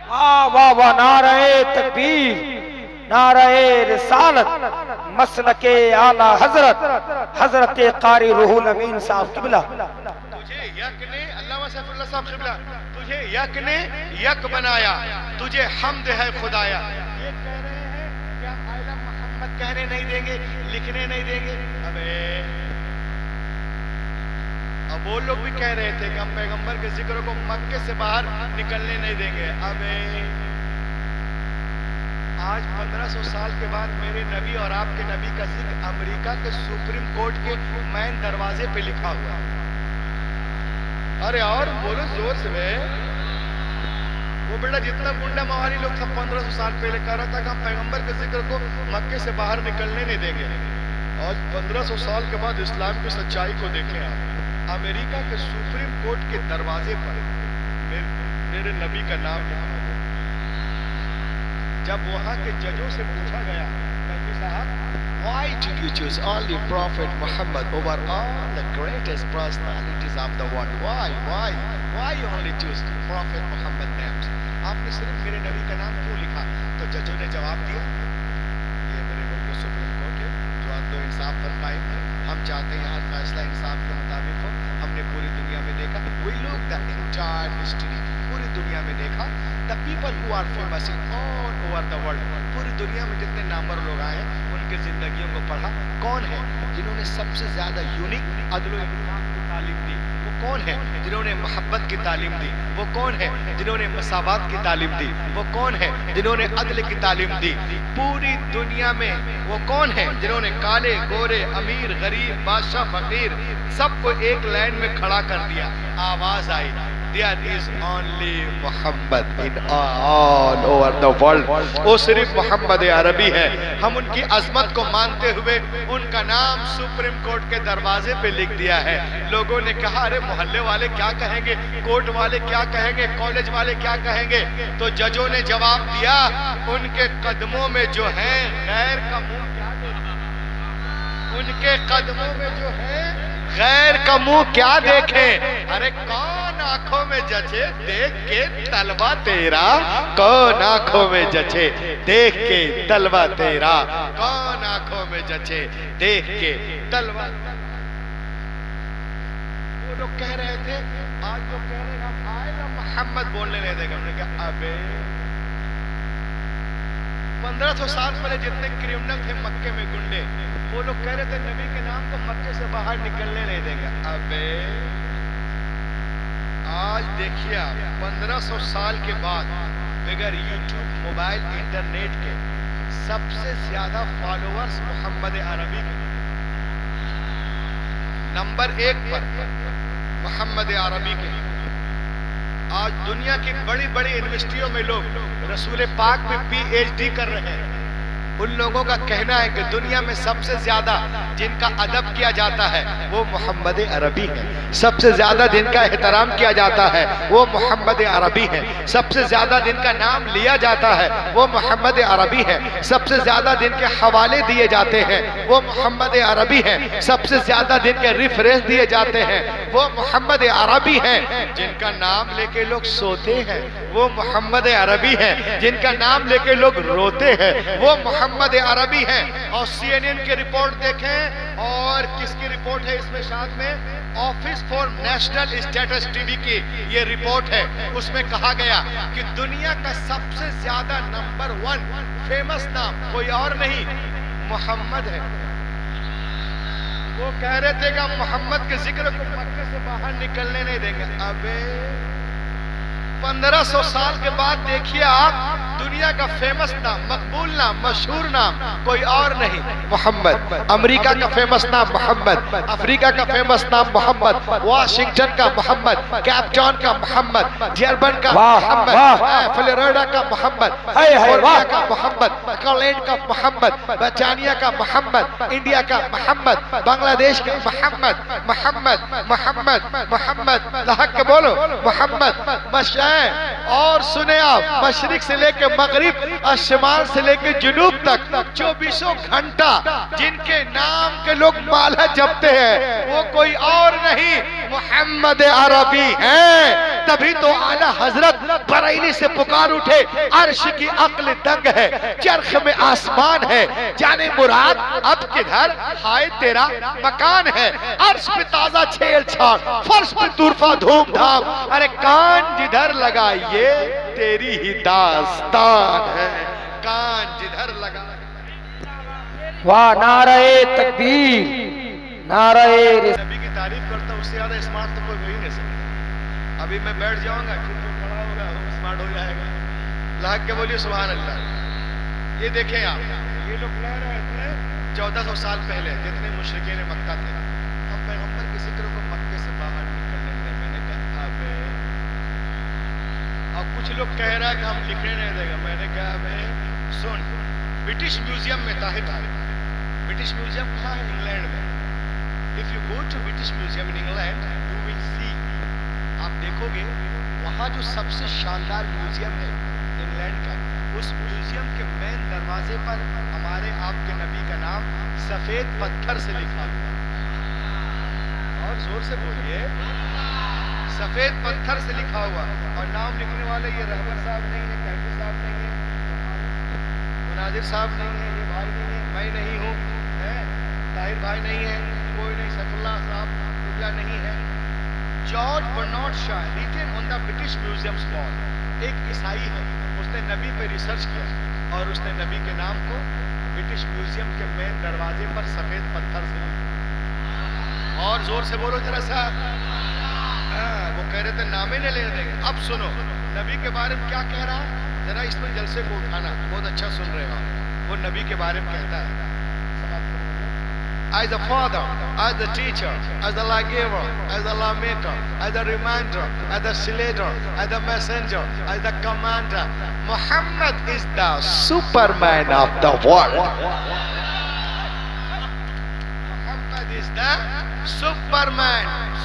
واہ واہ واہ، نعرہ تکبیر، نعرہ رسالت، مسلک اعلیٰ حضرت حضرت قاری روح الامین صاحب قبلہ۔ تجھے یک نے، علامہ سیف اللہ صاحب قبلہ، تجھے یک نے یک بنایا، تجھے حمد ہے خدایا۔ یہ کہہ رہے ہیں کہ ہم آئلہ محمد کہنے نہیں دیں گے، لکھنے نہیں دیں گے۔ اب وہ لوگ بھی کہہ رہے تھے کہ ہم پیغمبر کے ذکر کو مکے سے باہر نکلنے نہیں دیں گے۔ آج 1500 سال کے بعد میرے نبی اور آپ کے نبی کا ذکر امریکہ کے سپریم کورٹ کے مین دروازے پہ لکھا ہوا ہے۔ ارے اور بولو زور سے بے، وہ بیٹا جتنا گنڈا موالی لوگ تھا 1500 سال پہلے کہہ رہا تھا کہ ہم پیغمبر کے ذکر کو مکے سے باہر نکلنے نہیں دیں گے۔ آج 1500 سال کے بعد اسلام کی سچائی کو دیکھیں آپ، امریکہ کے سپریم کورٹ کے دروازے پر میرے نبی کا نام لکھا ہوا۔ جب وہاں کے ججوں سے پوچھا گیا کہ صاحب why did you choose only Prophet Muhammad over all the greatest personalities of the world? Why you only choose Prophet Muhammad names? آپ نے صرف میرے نبی کا نام کیوں لکھا؟ تو ججوں نے جواب دیا، یہ میرے ملک کا سپریم کورٹ ہے جو عدل و انصاف پر قائم ہے، ہم چاہتے ہیں یہاں فیصلہ انصاف کے مطابق ہو۔ ہم نے پوری دنیا میں دیکھا، we look the entire history، پوری دنیا میں دیکھا the people who are famous in all over the world، پوری دنیا میں جتنے نامور لوگ آئے ہیں ان کے زندگیوں کو پڑھا، کون ہے جنہوں نے سب سے زیادہ یونیک عدل و انصاف کی تعلیم دی؟ وہ کون ہے جنہوں نے محبت کی تعلیم دی؟ وہ کون ہے جنہوں نے مساوات کی تعلیم دی؟ وہ کون ہے جنہوں نے عدل کی تعلیم دی؟ پوری دنیا میں وہ کون ہے جنہوں نے کالے گورے امیر غریب بادشاہ فقیر سب کو ایک لائن میں کھڑا کر دیا؟ آواز آئی there is only Muhammad in all over the world. وہ صرف محمد عربی ہے. ہم ان کی عظمت کو مانتے ہوئے ان کا نام سپریم کورٹ کے دروازے پہ لکھ دیا ہے. لوگوں نے کہا ارے محلے والے کیا کہیں گے, کورٹ والے کیا کہیں گے, کالج والے کیا کہیں گے؟ تو ججوں نے جواب دیا ان کے قدموں میں جو ہیں غیر کا منہ کیا دیکھیں, ان کے قدموں میں جو ہے غیر کا منہ کیا دیکھیں. ارے کون آنکھوں میں جچے دیکھ کے طلبہ تیرا, کون آنکھوں میں جچے دیکھ کے طلبہ تیرا, کون آنکھوں میں جچے دیکھ کے طلبہ. وہ لوگ کہہ رہے تھے آج وہ کہہ رہے ہیں آئے نا محمد بولنے نہیں دے گا. ہم نے کہا ابے 1500 سال پہلے جتنے کرمنل تھے مکے میں گنڈے, وہ لوگ کہہ رہے تھے نبی کے نام کو مکے سے باہر نکلنے نہیں دیں گے. ابے آج دیکھیے آپ 1500 سال کے بعد بغیر یوٹیوب, موبائل, انٹرنیٹ کے سب سے زیادہ فالوورز محمد عربی کے نمبر 1 پر محمد عربی کے. آج دنیا کی بڑی بڑی یونیورسٹیوں میں لوگ رسول پاک میں پی ایچ ڈی کر رہے ہیں. ان لوگوں کا کہنا ہے کہ دنیا میں سب سے زیادہ جن کا ادب کیا جاتا ہے وہ محمد عربی ہے, سب سے زیادہ جن کا احترام کیا جاتا ہے وہ محمد عربی ہے, سب سے زیادہ جن کا نام لیا جاتا ہے وہ محمد عربی ہے, سب سے زیادہ جن کے حوالے دیے جاتے ہیں وہ محمد عربی ہے, سب سے زیادہ جن کے ریفرنس دیے جاتے ہیں وہ محمد عربی ہیں. جن کا نام لے کے لوگ سوتے ہیں وہ محمد عربی ہیں, جن کا نام لے کے لوگ روتے ہیں وہ محمد عربی ہیں. اور سی این این کی رپورٹ دیکھیں, اور کس کی رپورٹ ہے اس میں ساتھ میں, office for national statistics TV کی یہ رپورٹ ہے. اس میں کہا گیا کہ دنیا کا سب سے زیادہ نمبر 1 فیمس نام کوئی اور نہیں محمد ہے. وہ کہہ رہے تھے کہ ہم محمد کے ذکر کو مکے سے باہر نکلنے نہیں دیں گے. ابے 1500 سال کے بعد دیکھیے آپ دنیا کا فیمس نام, مقبول نام, مشہور نام کوئی اور نہیں محمد. امریکہ کا فیمس نام محمد, افریقہ کا فیمس نام محمد, واشنگٹن کا محمد, کیپ ٹاؤن کا محمد, جرمن کا محمد, فلوریڈا کا محمد, کوریا کا محمد, کالینڈ کا محمد, برطانیہ کا محمد, انڈیا کا محمد, بنگلہ دیش کا محمد. محمد محمد محمد لحق کے بولو محمد. اور سنیں آپ مشرق سے لے کے مغرب اور شمال سے لے کے جنوب تک 24 گھنٹہ جن کے نام کے لوگ مالا جپتے ہیں وہ کوئی اور نہیں محمد عربی ہیں. تبھی تو اعلیٰ حضرت بریلی سے پکار اٹھے عرش کی عقل دنگ ہے, چرخ میں آسمان ہے, جانے مراد اب کدھر ہائے تیرا مکان ہے. عرش پہ تازہ چھیل چھاڑ, فرش پہ طرفہ دھوم دھام, ارے کان جدھر لگائیے تیری ہی داستان ہے, کان جدھر لگا. واہ نعرہ تکبیر, نعرہ رسالت. نبی کی تعریف کرتا ہوں, اس سے زیادہ اسمارٹ تو کوئی ہو ہی نہیں سکتا. ابھی میں بیٹھ جاؤں گا پھر کوئی کھڑا ہوگا وہ اسمارٹ ہو جائے گا. لاحق کے بولیے سبحان اللہ. یہ دیکھیں آپ, یہ لوگ کہہ رہے تھے 1400 سال پہلے جتنے مشرکین مکہ تھے ہم پیغمبر کے ذکر کو مکے سے باہر نکلنے دیں. میں نے کہا ابے, اب کچھ لوگ کہہ رہا ہے کہ ہم لکھنے نہیں دیں گے. میں نے کہا ابے سن, برٹش میوزیم میں طاہر تھا. برٹش میوزیم کہاں ہے؟ انگلینڈ میں. If you go to British Museum in England, you will see, آپ دیکھو گے وہاں جو سب سے شاندار میوزیم ہے انگلینڈ کا, اس میوزیم کے مین دروازے پر ہمارے آپ کے نبی کا نام سفید پتھر سے لکھا ہوا. اور زور سے بولیے, سفید پتھر سے لکھا ہوا. اور نام لکھنے والے یہ رہبر صاحب نہیں ہے, کیفی صاحب نہیں ہے, مناظر صاحب نہیں ہے, یہ بھائی نہیں ہے, میں نہیں ہوں, طاہر بھائی نہیں ہے, کوئی نہیں, سیف اللہ صاحب قبلہ نہیں ہے. جارج برنارڈ شاء written on the British museum وال, ایک عیسائی ہے, اس نے نبی پہ ریسرچ کیا اور اس نے نبی کے نام کو برٹش میوزیم کے مین دروازے پر سفید پتھر سے لکھا. اور زور سے بولو ذرا سا. وہ کہہ رہے تھے نامے نہیں لینے دیں گے. اب سنو نبی کے بارے میں کیا کہہ رہا ہے, ذرا اس میں جلسے کو اٹھانا, بہت اچھا سن رہے ہو. وہ نبی کے بارے میں کہتا ہے as the father, as the teacher, as the lawgiver, as the lawmaker, as the reminder, as the sealer, as the messenger, as the commander. Muhammad is the Superman of the world. Muhammad is the Superman.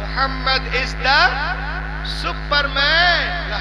Muhammad is the Superman.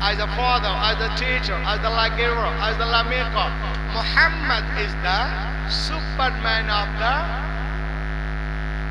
As the father, as the teacher, as the lawgiver, as the lawmaker, Muhammad is the Superman of the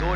2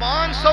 500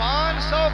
500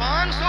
500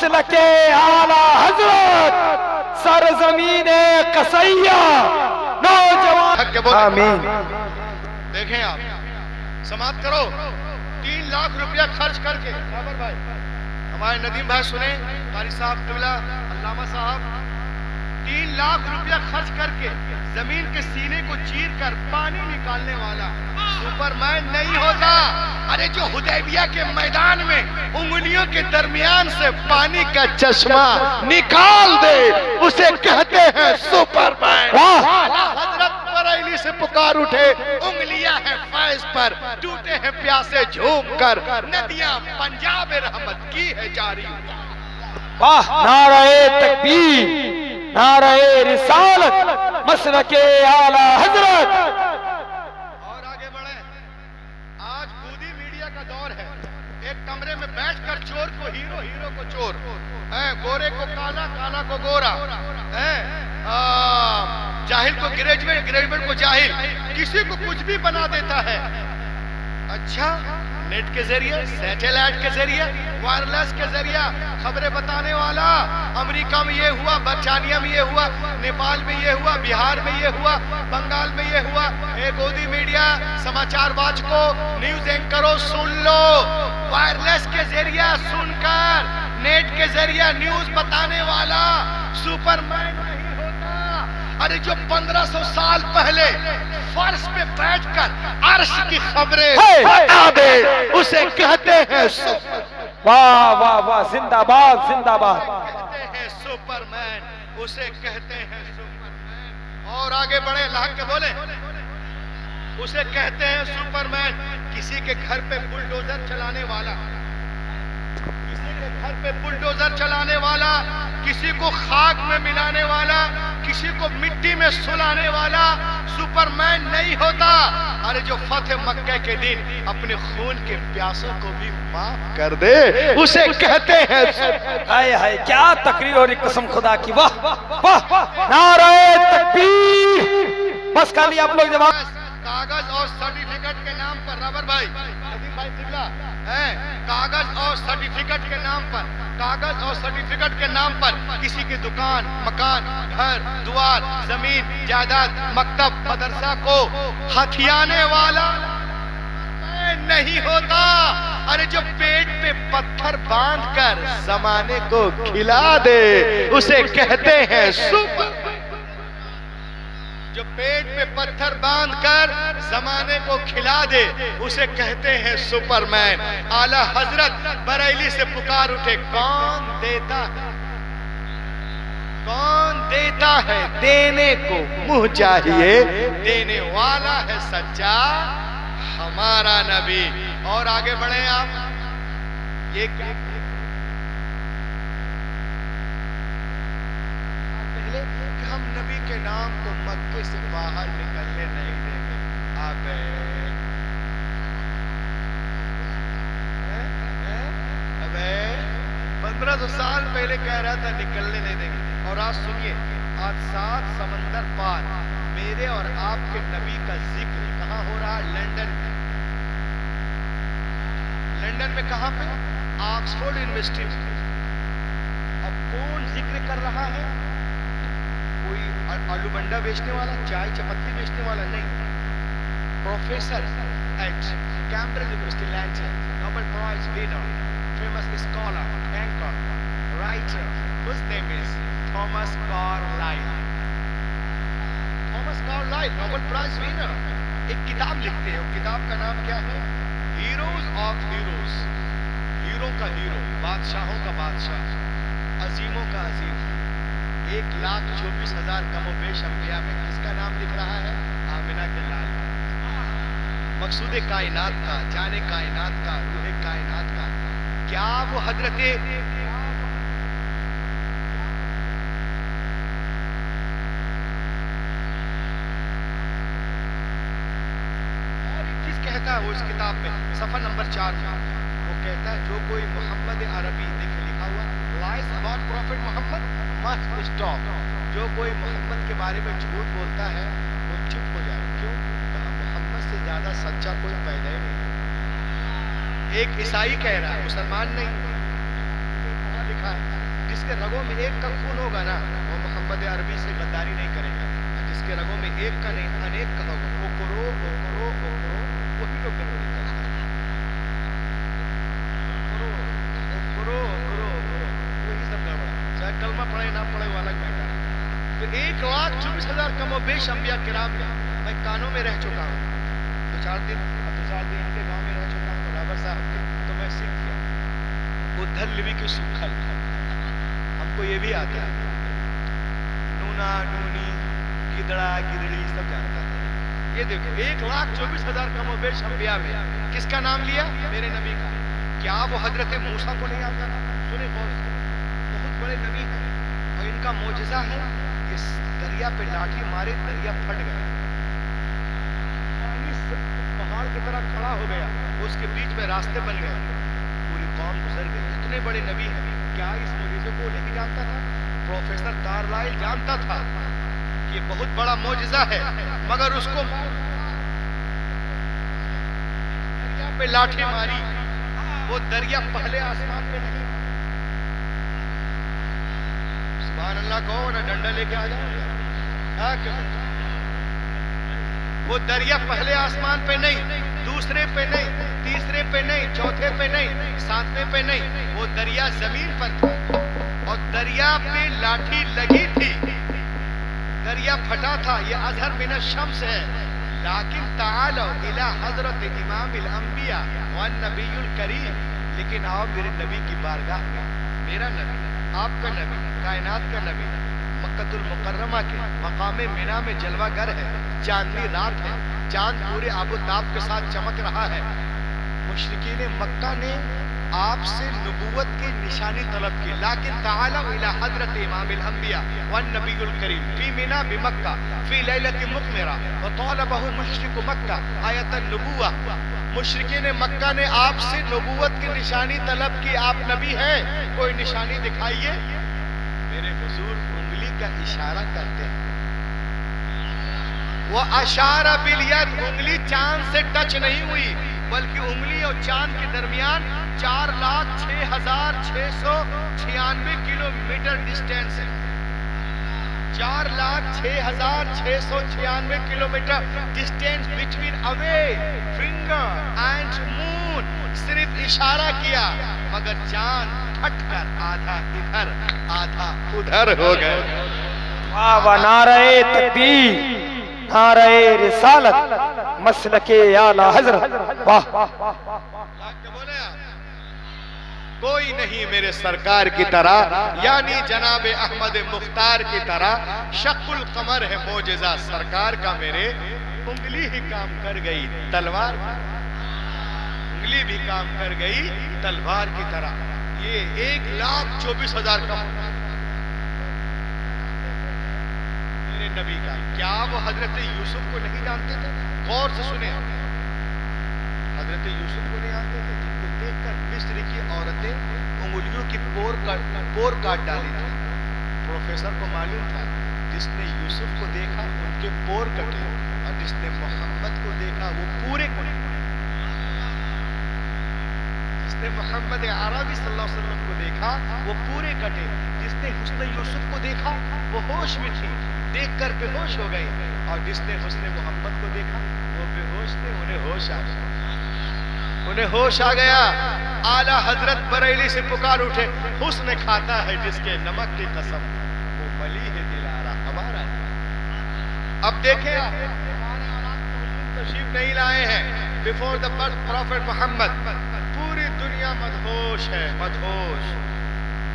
مسلک اعلی حضرت سرزمین قصیہ نوجوان آمین. دیکھیں آپ سماعت کرو. 3 لاکھ روپیہ خرچ کر کے بابر بھائی ہمارے ندیم بھائی سنیں قاری صاحب قبلہ علامہ صاحب 3 لاکھ روپیہ خرچ کر کے زمین کے سینے کو چیر کر پانی نکالنے والا سپرمین نہیں ہوتا. ارے جو حدیبیہ کے میدان میں انگلیوں کے درمیان سے پانی کا چشمہ نکال دے اسے کہتے ہیں سپرمین. حضرت بریلی سے پکار اٹھے انگلیاں ہیں فیض پر ٹوٹے ہیں پیاسے جھوم کر ندیاں پنجاب رحمت کی ہے جاری. واہ نعرہ تکبیر نعرہ رسالت مسلک اعلی حضرت. اور آگے بڑھیں. آج گودی میڈیا کا دور ہے. ایک کمرے میں بیٹھ کر چور کو ہیرو ہیرو کو چور گورے کو کالا کالا کو گورا جاہل کو گریجویٹ گریجویٹ کو جاہل کسی کو کچھ بھی بنا دیتا ہے. اچھا نیٹ کے ذریعے سیٹلائٹ کے ذریعے وائرلیس کے ذریعے خبریں بتانے والا امریکہ میں یہ ہوا برطانیہ میں یہ ہوا نیپال میں یہ ہوا بہار میں یہ ہوا بنگال میں یہ ہوا. اے گودی میڈیا سماچار واچ کو نیوز اینکروں سن لو وائرلیس کے ذریعے سن کر نیٹ کے ذریعے نیوز بتانے والا سپرمین نہیں ہوتا. ارے جو 1500 سال پہلے فرش پہ بیٹھ کر عرش کی خبریں بتا دے اسے کہتے ہیں واہ واہ واہ زندہ باد زندہ باد. کہتے ہیں سپرمین اسے کہتے ہیں سپرمین. اور آگے بڑھے لاحق کے بولیں اسے کہتے ہیں سپرمین. کسی کے گھر پہ بلڈوزر چلانے والا کسی کے گھر پہ بلڈوزر چلانے والا کسی کو خاک میں ملانے والا کسی کو مٹی میں سلانے والا سپرمین نہیں ہوتا. ارے جو فتح مکہ کے دن اپنے خون کے پیاسوں کو بھی معاف کر دے اسے کہتے ہیں. ہائے ہائے کیا تقریر اور قسم خدا کی. واہ واہ نعرہ تکبیر. بس کر لیا آپ لوگ جواب. کاغذ اور سرٹیفکیٹ کے نام پر رابر بھائی ندیم بھائی قبلہ کاغذ اور سرٹیفکیٹ کے نام پر کاغذ اور سرٹیفکیٹ کے نام پر کسی کی دکان مکان گھر دوار زمین جائیداد مکتب مدرسہ کو ہتھیانے والا نہیں ہوتا. ارے جو پیٹ پہ پتھر باندھ کر زمانے کو کھلا دے اسے کہتے ہیں سپر. جو پیٹ پہ پتھر باندھ کر زمانے کو کھلا دے اسے کہتے ہیں سپرمین. اعلی حضرت بریلی سے پکار اٹھے کون دیتا ہے کون دیتا ہے دینے کو منہ چاہیے دینے والا ہے سچا ہمارا نبی. اور آگے بڑھیں آپ. یہ ہم نبی کے نام کو مکے سے باہر نکلنے نہیں دیں گے. ابے 1500 سال پہلے کہہ رہا تھا نکلنے نہیں دیں گے. اور آج سنیے آج 7 سمندر پار میرے اور آپ کے نبی کا ذکر کہاں ہو رہا ہے؟ لندن میں. لندن میں کہاں پہ؟ آکسفورڈ یونیورسٹی میں. اب کون ذکر کر رہا ہے؟ کوئی آلو بنڈا بیچنے والا چائے چپتی بیچنے والا نہیں. Professor at Cambridge university London Nobel prize winner famous scholar anchor writer whose name is Thomas Carlyle. Thomas Carlyle Nobel prize winner ایک کتاب لکھتے ہیں. وہ کتاب کا نام کیا ہے؟ Heroes of heroes. ہیرو کا ہیرو بادشاہوں کا بادشاہ عظیموں کا عظیم. 1,24,000 کم و بیش انبیاء میں کس کا نام لکھ رہا ہے؟ آمنہ کے لال. مقصود کائنات کا جان کائنات کا روح کائنات کا. کیا وہ حضرت کہتا ہے وہ اس کتاب میں صفحہ نمبر 4 میں وہ کہتا ہے جو کوئی محمد عربی لکھا ہوا lies about prophet Muhammad must stop. جو کوئی محمد کے بارے میں جھوٹ بولتا ہے وہ چپ ہو جائے. کیوں؟ کہا محمد سے زیادہ سچا کوئی پیدا ہی نہیں. ایک عیسائی کہہ رہا ہے مسلمان نہیں. لکھا ہے جس کے رگوں میں ایک کا خون ہوگا نا وہ محمد عربی سے غداری نہیں کرے گا، اور جس کے رگوں میں ایک کا نہیں انیک کا ہوگا وہ کرو وہی لوگ گڑبڑی کرتے ہیں، وہی سب گڑبڑ، چاہے کلمہ پڑھے نہ پڑھے وہ الگ بیٹا ہے۔ تو 1,24,000 کم و بیش انبیاء کرام میں کانوں میں رہ چکا ہوں، 2-4 دن ان کے گاؤں میں رہ چکا ہوں برابر صاحب کے، تو میں سیکھ گیا ادھر لوی کی سکھل، ہم کو یہ بھی آتا ہے، نونا نونی گدڑا گدڑی سب جانتا ہے۔ یہ دیکھو 1,24,000 کم و بیش انبیاء میں کس کا نام لیا؟ میرے نبی کا۔ کیا وہ حضرت موسیٰ کو نہیں آتا تھا؟ سنیں غور سے، بہت بڑے نبی ہیں اور ان کا معجزہ ہے کہ دریا پہ لاٹھی مارے دریا پھٹ گیا، پانی پہاڑ کی طرح کھڑا ہو گیا، اس کے بیچ میں راستے بن گئے، پوری قوم گزر گئی۔ اتنے بڑے نبی ہیں، کیا اس معجزے کو نہیں جانتا تھا؟ پروفیسر کارلائل جانتا تھا کہ یہ بہت بڑا معجزہ ہے، مگر اس کو دریا پہ لاٹھی ماری، وہ دریا پہلے آسمان پہ نہیں، سبحان اللہ کہو نا، ڈنڈا لے کے آ جاؤ، وہ دریا پہلے آسمان پہ نہیں، دوسرے پہ نہیں، تیسرے پہ نہیں، چوتھے پہ نہیں، 7ویں پہ نہیں، وہ دریا زمین پر تھا اور دریا پہ لاٹھی لگی تھی، دریا پھٹا تھا۔ یہ اظہر من الشمس ہے، لیکن تعالوا الی حضرت امام الانبیاء والنبی الکریم، لیکن آؤ میرے نبی کی بارگاہ میں، میرا نبی، آپ کا نبی، کائنات کا نبی، مکہ المکرمہ کے مقام منی میں جلوہ گر ہے، چاندنی رات ہے، چاند پورے آب و تاب کے ساتھ چمک رہا ہے۔ مشرکین مکہ نے آپ سے نبوت کی نشانی طلب کی، لیکن تعالوا الی حضرت امام الانبیاء والنبی الکریم فی منی بمکہ فی لیلۃ مقمرہ وطالبہ مشرک مکہ آیت النبوہ۔ مشرکین مکہ نے آپ سے نبوت کی نشانی طلب کی، آپ نبی ہیں، کوئی نشانی دکھائیے۔ میرے حضور انگلی کا اشارہ کرتے ہیں، وہ اشارہ بالید، انگلی چاند سے ٹچ نہیں ہوئی، بلکہ انگلی اور چاند کے درمیان 4,06,696 کلومیٹر ڈسٹینس ہے، 4,06,696 kilometre distance between away finger and moon, صرف اشارہ کیا، مگر چاند پھٹ کر آدھا ادھر آدھا ادھر ہو گئے۔ واہ واہ، نعرہ تکبیر، نعرہ رسالت، مسلک اعلی حضرت، واہ کوئی نہیں میرے سرکار کی طرح، یعنی جناب احمد مختار کی طرح، شق القمر ہے معجزہ سرکار کا، میرے انگلی ہی کام کر گئی تلوار، انگلی بھی کام کر گئی تلوار کی طرح۔ یہ 1,24,000 کا میرے نبی کا، کیا وہ حضرت یوسف کو نہیں جانتے تھے؟ غور سے سنیں، حضرت یوسف کو نہیں جانتے تھے، جن کو دیکھ کر مصر کی عورتیں انگلیوں کی پور کاٹ ڈالی تھی۔ پروفیسر کو معلوم تھا جس نے یوسف کو دیکھا ان کے پور کٹے، اور جس نے محمد کو دیکھا وہ پورے کٹے۔ جس نے محمد عربی صلی اللہ علیہ وسلم کو دیکھا وہ پورے کٹے، جس نے حسن یوسف کو دیکھا وہ ہوش میں تھی، دیکھ کر بے ہوش ہو گئی، اور جس نے حسن محمد کو دیکھا وہ بے ہوش تھے، انہیں ہوش آ گیا، انہیں ہوش آ گیا۔ اعلیٰ حضرت بریلی سے پکار اٹھے، حسن کھاتا ہے جس کے نمک کی قسم، وہ ولی ہے دلارا ہمارا۔ اب دیکھیں تشریف نہیں لائے ہیں، بیفور دا برتھ پروفیٹ محمد پوری دنیا مدہوش ہے، مدہوش۔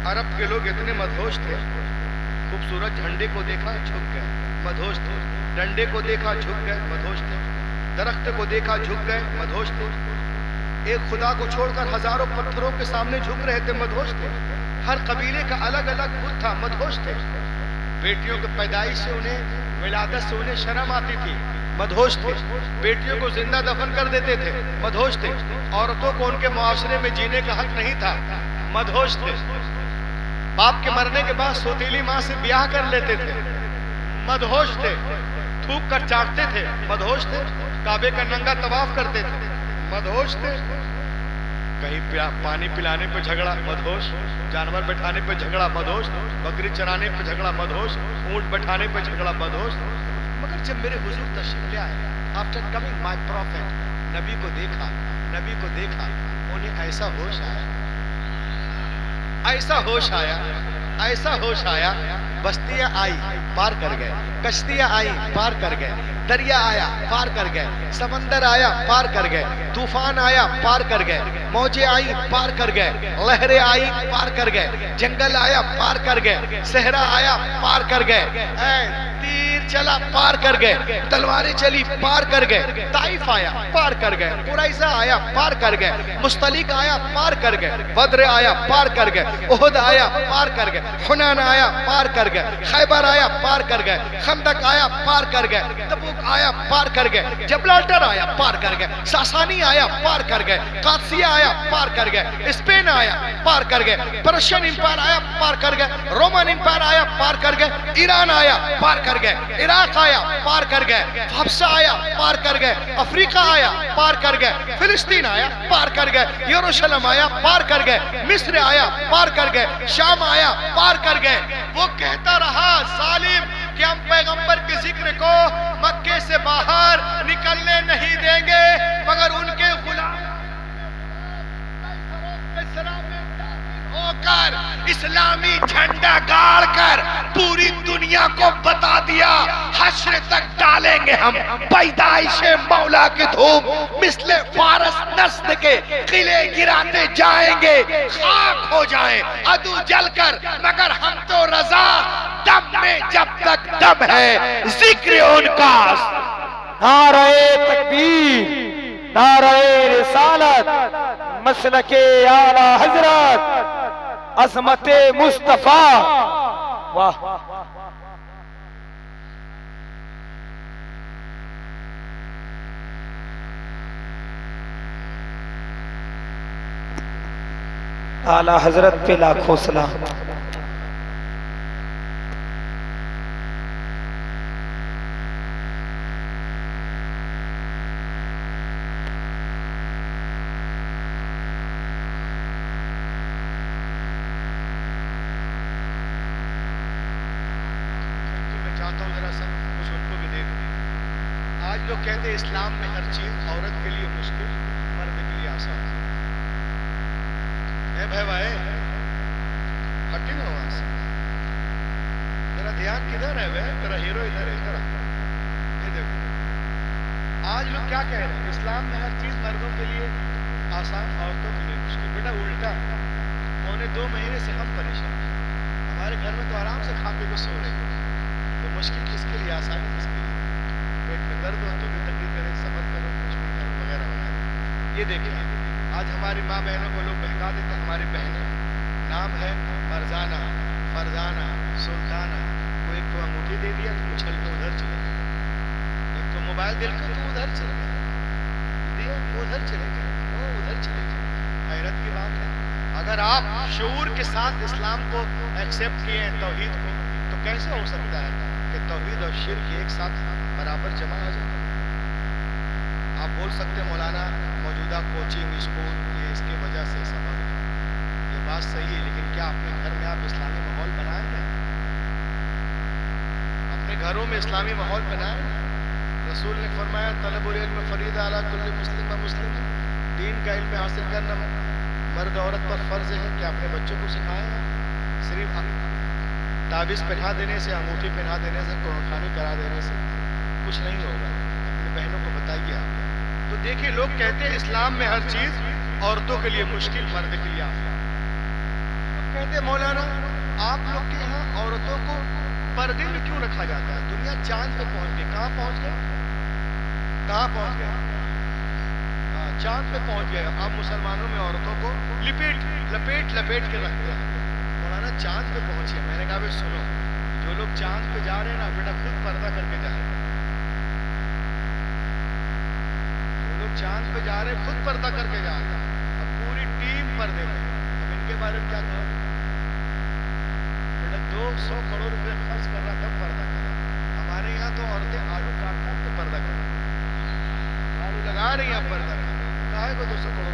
عرب کے لوگ اتنے مدہوش تھے، خوبصورت جھنڈے کو دیکھا جھک گئے، مدہوش تھے، ڈنڈے کو دیکھا جھک گئے، مدہوش تھے، درخت کو دیکھا جھک گئے، مدہوش تھے، ایک خدا کو چھوڑ کر ہزاروں پتھروں کے سامنے جھک رہے تھے، مدہوش تھے، ہر قبیلے کا الگ الگ بت تھا، مدہوش تھے، بیٹیوں کی پیدائش سے انہیں، ولادت سے انہیں شرم آتی تھی، مدہوش تھے، بیٹیوں کو زندہ دفن کر دیتے تھے، مدہوش تھے، عورتوں کو ان کے معاشرے میں جینے کا حق نہیں تھا، مدہوش تھے، باپ کے مرنے کے بعد سوتیلی ماں سے بیاہ کر لیتے تھے، مدہوش تھے، تھوک کر چاٹتے تھے، مدہوش تھے، کعبے کا ننگا طواف کرتے تھے، مدہوش تھے، کہیں پانی پلانے پہ جھگڑا مدہوش، جانور بٹھانے پہ جھگڑا مدہوش، بکری چرانے پہ جھگڑا مدہوش، اونٹ بٹھانے پہ جھگڑا مدہوش. مگر جب میرے حضور تشریف لے آئے، آفٹر کمنگ مائی پروفیٹ، نبی کو دیکھا، نبی کو دیکھا، انہیں ایسا ہوش آیا، ایسا ہوش آیا، ایسا ہوش آیا. بستیاں آئی پار کر گئے، کشتیاں آئی پار کر گئے، دریا آیا پار کر گئے، سمندر آیا پار کر گئے، طوفان آیا پار کر گئے، موجیں آئی پار کر گئے، لہریں آئی پار کر گئے، جنگل آیا پار کر گئے، صحرا آیا پار کر گئے، تیر چلا پار کر گئے، تلواریں چلی پار کر گئے، طائف آیا پار کر گئے، قریظہ آیا پار کر گئے، مستلق آیا پار کر گئے، بدر آیا پار کر گئے، احد آیا پار کر گئے، حنین آیا پار کر گئے، خیبر آیا پار کر گئے، خندق آیا پار کر گئے، تبوک آیا پار کر گئے، جبلالٹر آیا پار کر گئے، ساسانی آیا پار کر گئے، قادسیہ آیا پار کر گئے، اسپین آیا پار کر گئے، پرشین امپائر آیا پار کر گئے، رومن امپائر آیا پار کر گئے، ایران آیا پار کر گئے، عراق آیا پار کر گئے، حبشہ آیا پار کر گئے، افریقہ آیا پار کر گئے، فلسطین آیا پار کر گئے، یروشلم آیا پار کر گئے، مصر آیا پار کر گئے، شام آیا پار کر گئے. وہ کہتا رہا ظالم کہ ہم پیغمبر کے ذکر کو مکے سے باہر نکلنے نہیں دیں گے، مگر ان کے غلام ہو کر اسلامی جھنڈا گاڑ کر پوری دنیا کو بتا دیا حشر تک ڈالیں گے ہم پیدائش مولا کی دھوم، مثل فارس نسل کے قلعے گراتے جائیں گے، خاک ہو جائیں عدو جل کر، مگر ہم تو رضا دم میں جب تک دم ہے ذکر ان کا. نعرہ تکبیر، نعرہ رسالت، مسلک اعلی حضرت، عظمت مصطفیٰ. واہ اعلی حضرت پہ لاکھوں سلام. آج لوگ کہتے ہیں اسلام میں ہر چیز عورت کے لیے مشکل، مرد کے لیے آسان. اے بھائی بھائی ہٹی نا وہاں سے، میرا دھیان کدھر ہے؟ میرا ہیرو ادھر ہے، ادھر یہ دیکھو. آج لوگ کیا کہہ رہے ہیں؟ اسلام میں ہر چیز مردوں کے لیے آسان، عورتوں کے لیے مشکل. بیٹا الٹا، 2.25 مہینے سے ہم پریشان ہیں. ہمارے گھر میں تو آرام سے کھا پی کے سو رہے ہیں، تو مشکل کس کے لیے، آسانی کس کے لیے؟ پیٹ میں درد ہو تو بھی تکلیف کرے، صبر کرو، مشکل کرو، وغیرہ وغیرہ. یہ دیکھیں آج ہماری ماں بہنوں کو لوگ بہکا دیتے ہیں. ہماری بہنیں نام ہے فرزانہ، فرزانہ، سلطانہ. وہ ایک تو انگوٹھی دے دیا تو اچھل کے ادھر چلے گئے، ایک تو موبائل دل کے تو ادھر چلے گئے، دیا ادھر چلے گئے، وہ ادھر چلے گئے. حیرت کی بات ہے. اگر آپ شعور کے ساتھ اسلام کو ایکسیپٹ کیے ہیں، توحید کو، تو کیسے ہو سکتا ہے کہ توحید اور شرک ایک ساتھ برابر جمع ہو جائے؟ آپ بول سکتے ہیں مولانا موجودہ کوچنگ اسکول یہ اس کی وجہ سے سبب ہے، یہ بات صحیح ہے، لیکن کیا اپنے گھر میں آپ اسلامی ماحول بنائیں گے؟ اپنے گھروں میں اسلامی ماحول بنائیں گے؟ رسول نے فرمایا طلب العلم فریضہ علی کل مسلم و مسلم. دین کا علم حاصل کرنا مرد عورت پر فرض ہے کہ اپنے بچوں کو سکھائیں. صرف تعویذ پہنا دینے سے، انگوٹھی پہنا دینے سے، قرآن خوانی کرا دینے سے کچھ نہیں ہوگا. اپنی بہنوں کو بتائیے آپ. تو دیکھیں لوگ کہتے ہیں اسلام میں ہر چیز عورتوں کے لیے مشکل، مرد کے لیے آسان. لوگ کہتے ہیں مولانا آپ لوگ کے یہاں عورتوں کو پردے میں کیوں رکھا جاتا ہے؟ دنیا چاند پہ پہنچ گئی. کہاں پہنچ گئے؟ کہاں پہنچ گئے؟ چاند پہ پہنچ گئے. اب مسلمانوں میں عورتوں کو لپیٹ کے رکھتے ہیں. مولانا چاند پہ پہنچے. میں نے کہا بھائی سنو، جو لوگ چاند پہ جا رہے ہیں نا بیٹا خود پردہ کر کے جائیں. جو لوگ چاند پہ جا رہے ہیں خود پردہ کر کے جا رہے ہیں. اب پوری ٹیم پردے میں. اب ان کے بارے میں کیا کہا؟ بیٹا 200 کروڑ روپے خرچ کر رہا تب پردہ کر رہا. ہمارے یہاں تو عورتیں آلو کاٹ کے پردہ کر رہی ہیں، آلو لگا رہی ہیں پردہ کر رہی ہیں. کہا ہے کو 200 کروڑ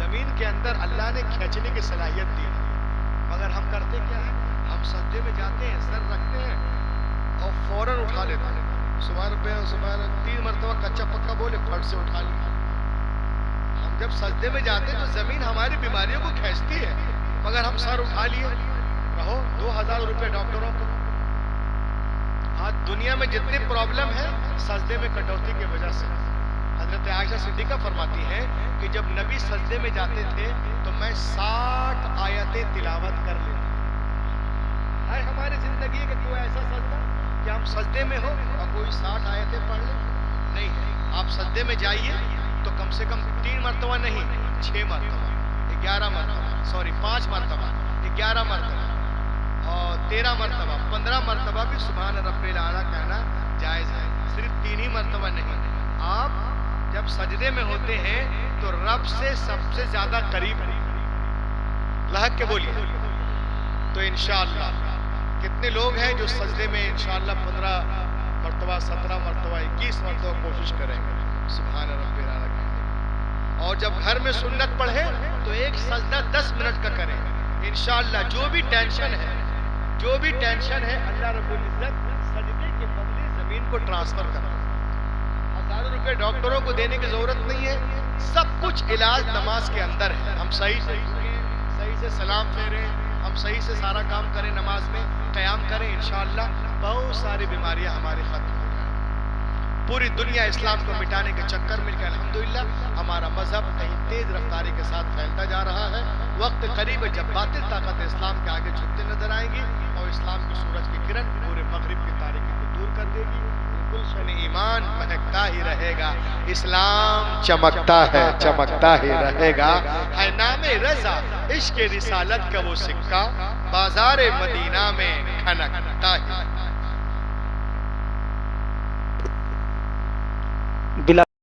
زمین کے اندر اللہ نے کھینچنے کی صلاحیت دی ہے، مگر ہم کرتے کیا ہیں؟ ہم سجدے میں جاتے ہیں، سر رکھتے ہیں اور فوراً اٹھا لیتے ہیں، سبحان ربی سبحان، 3 مرتبہ کچا پکا بولے پھٹ سے اٹھا لیا۔ ہم جب سجدے میں جاتے ہیں تو زمین ہماری بیماریوں کو کھینچتی ہے، مگر ہم سر اٹھا لیے۔ کہو 2000 روپے ڈاکٹروں کو۔ آج دنیا میں جتنی پرابلم ہے سجدے میں کٹوتی کی وجہ سے۔ حضرت عائشہ صدیقہ فرماتی ہیں کہ جب نبی سجدے میں جاتے تھے تو میں 60 آیتیں تلاوت کر لیتا۔ ہے ہماری زندگی کا کوئی ایسا سجدہ کہ ہم سجدے میں ہو اور کوئی 60 آیتیں پڑھ لیں؟ نہیں ہے۔ آپ سجدے میں جائیے تو کم سے کم 3 مرتبہ نہیں، 6 مرتبہ، 11 مرتبہ، 5 مرتبہ، 11 مرتبہ اور 13 مرتبہ، 15 مرتبہ بھی سبحان رب الاعلیٰ کہنا جائز ہے، صرف 3 ہی مرتبہ نہیں۔ آپ جب سجدے میں ہوتے ہیں تو رب سے سب سے زیادہ قریب ہیں، لہک کے بولیے تو انشاءاللہ۔ کتنے لوگ ہیں جو سجدے میں انشاءاللہ 15 مرتبہ، 17 مرتبہ، 21 مرتبہ کوشش کریں گے سبحان رب الاعلیٰ کہنے۔ اور جب گھر میں سنت پڑھیں تو ایک سجدہ 10 منٹ کا کریں انشاءاللہ۔ جو بھی ٹینشن ہے اللہ رب العزت سجدے کے بدلے زمین کو ٹرانسفر کرتا ہے۔ ہزاروں روپے ڈاکٹروں کو دینے کی ضرورت نہیں ہے، سب کچھ علاج نماز کے اندر ہے۔ ہم صحیح سے سلام پھیریں، ہم صحیح سے سارا کام کریں، نماز میں قیام کریں، انشاءاللہ بہت ساری بیماریاں ہماری ختم ہو جائیں۔ پوری دنیا اسلام کو مٹانے کے چکر میں کہ الحمدللہ ہمارا مذہب کہیں تیز رفتاری کے ساتھ پھیلتا جا رہا ہے۔ وقت قریب ہے جب باطل طاقت اسلام کے آگے جھکتے نظر آئیں گی اور اسلام کی سورج کی کرن پورے مغرب کی تاریکی کو دور کر دے گی۔ گلشن ایمان مہکتا ہی رہے گا، اسلام چمکتا ہی رہے گا۔ ہے نام رضا عشق رسالت کا وہ سکہ، بازار مدینہ میں کھنکتا ہی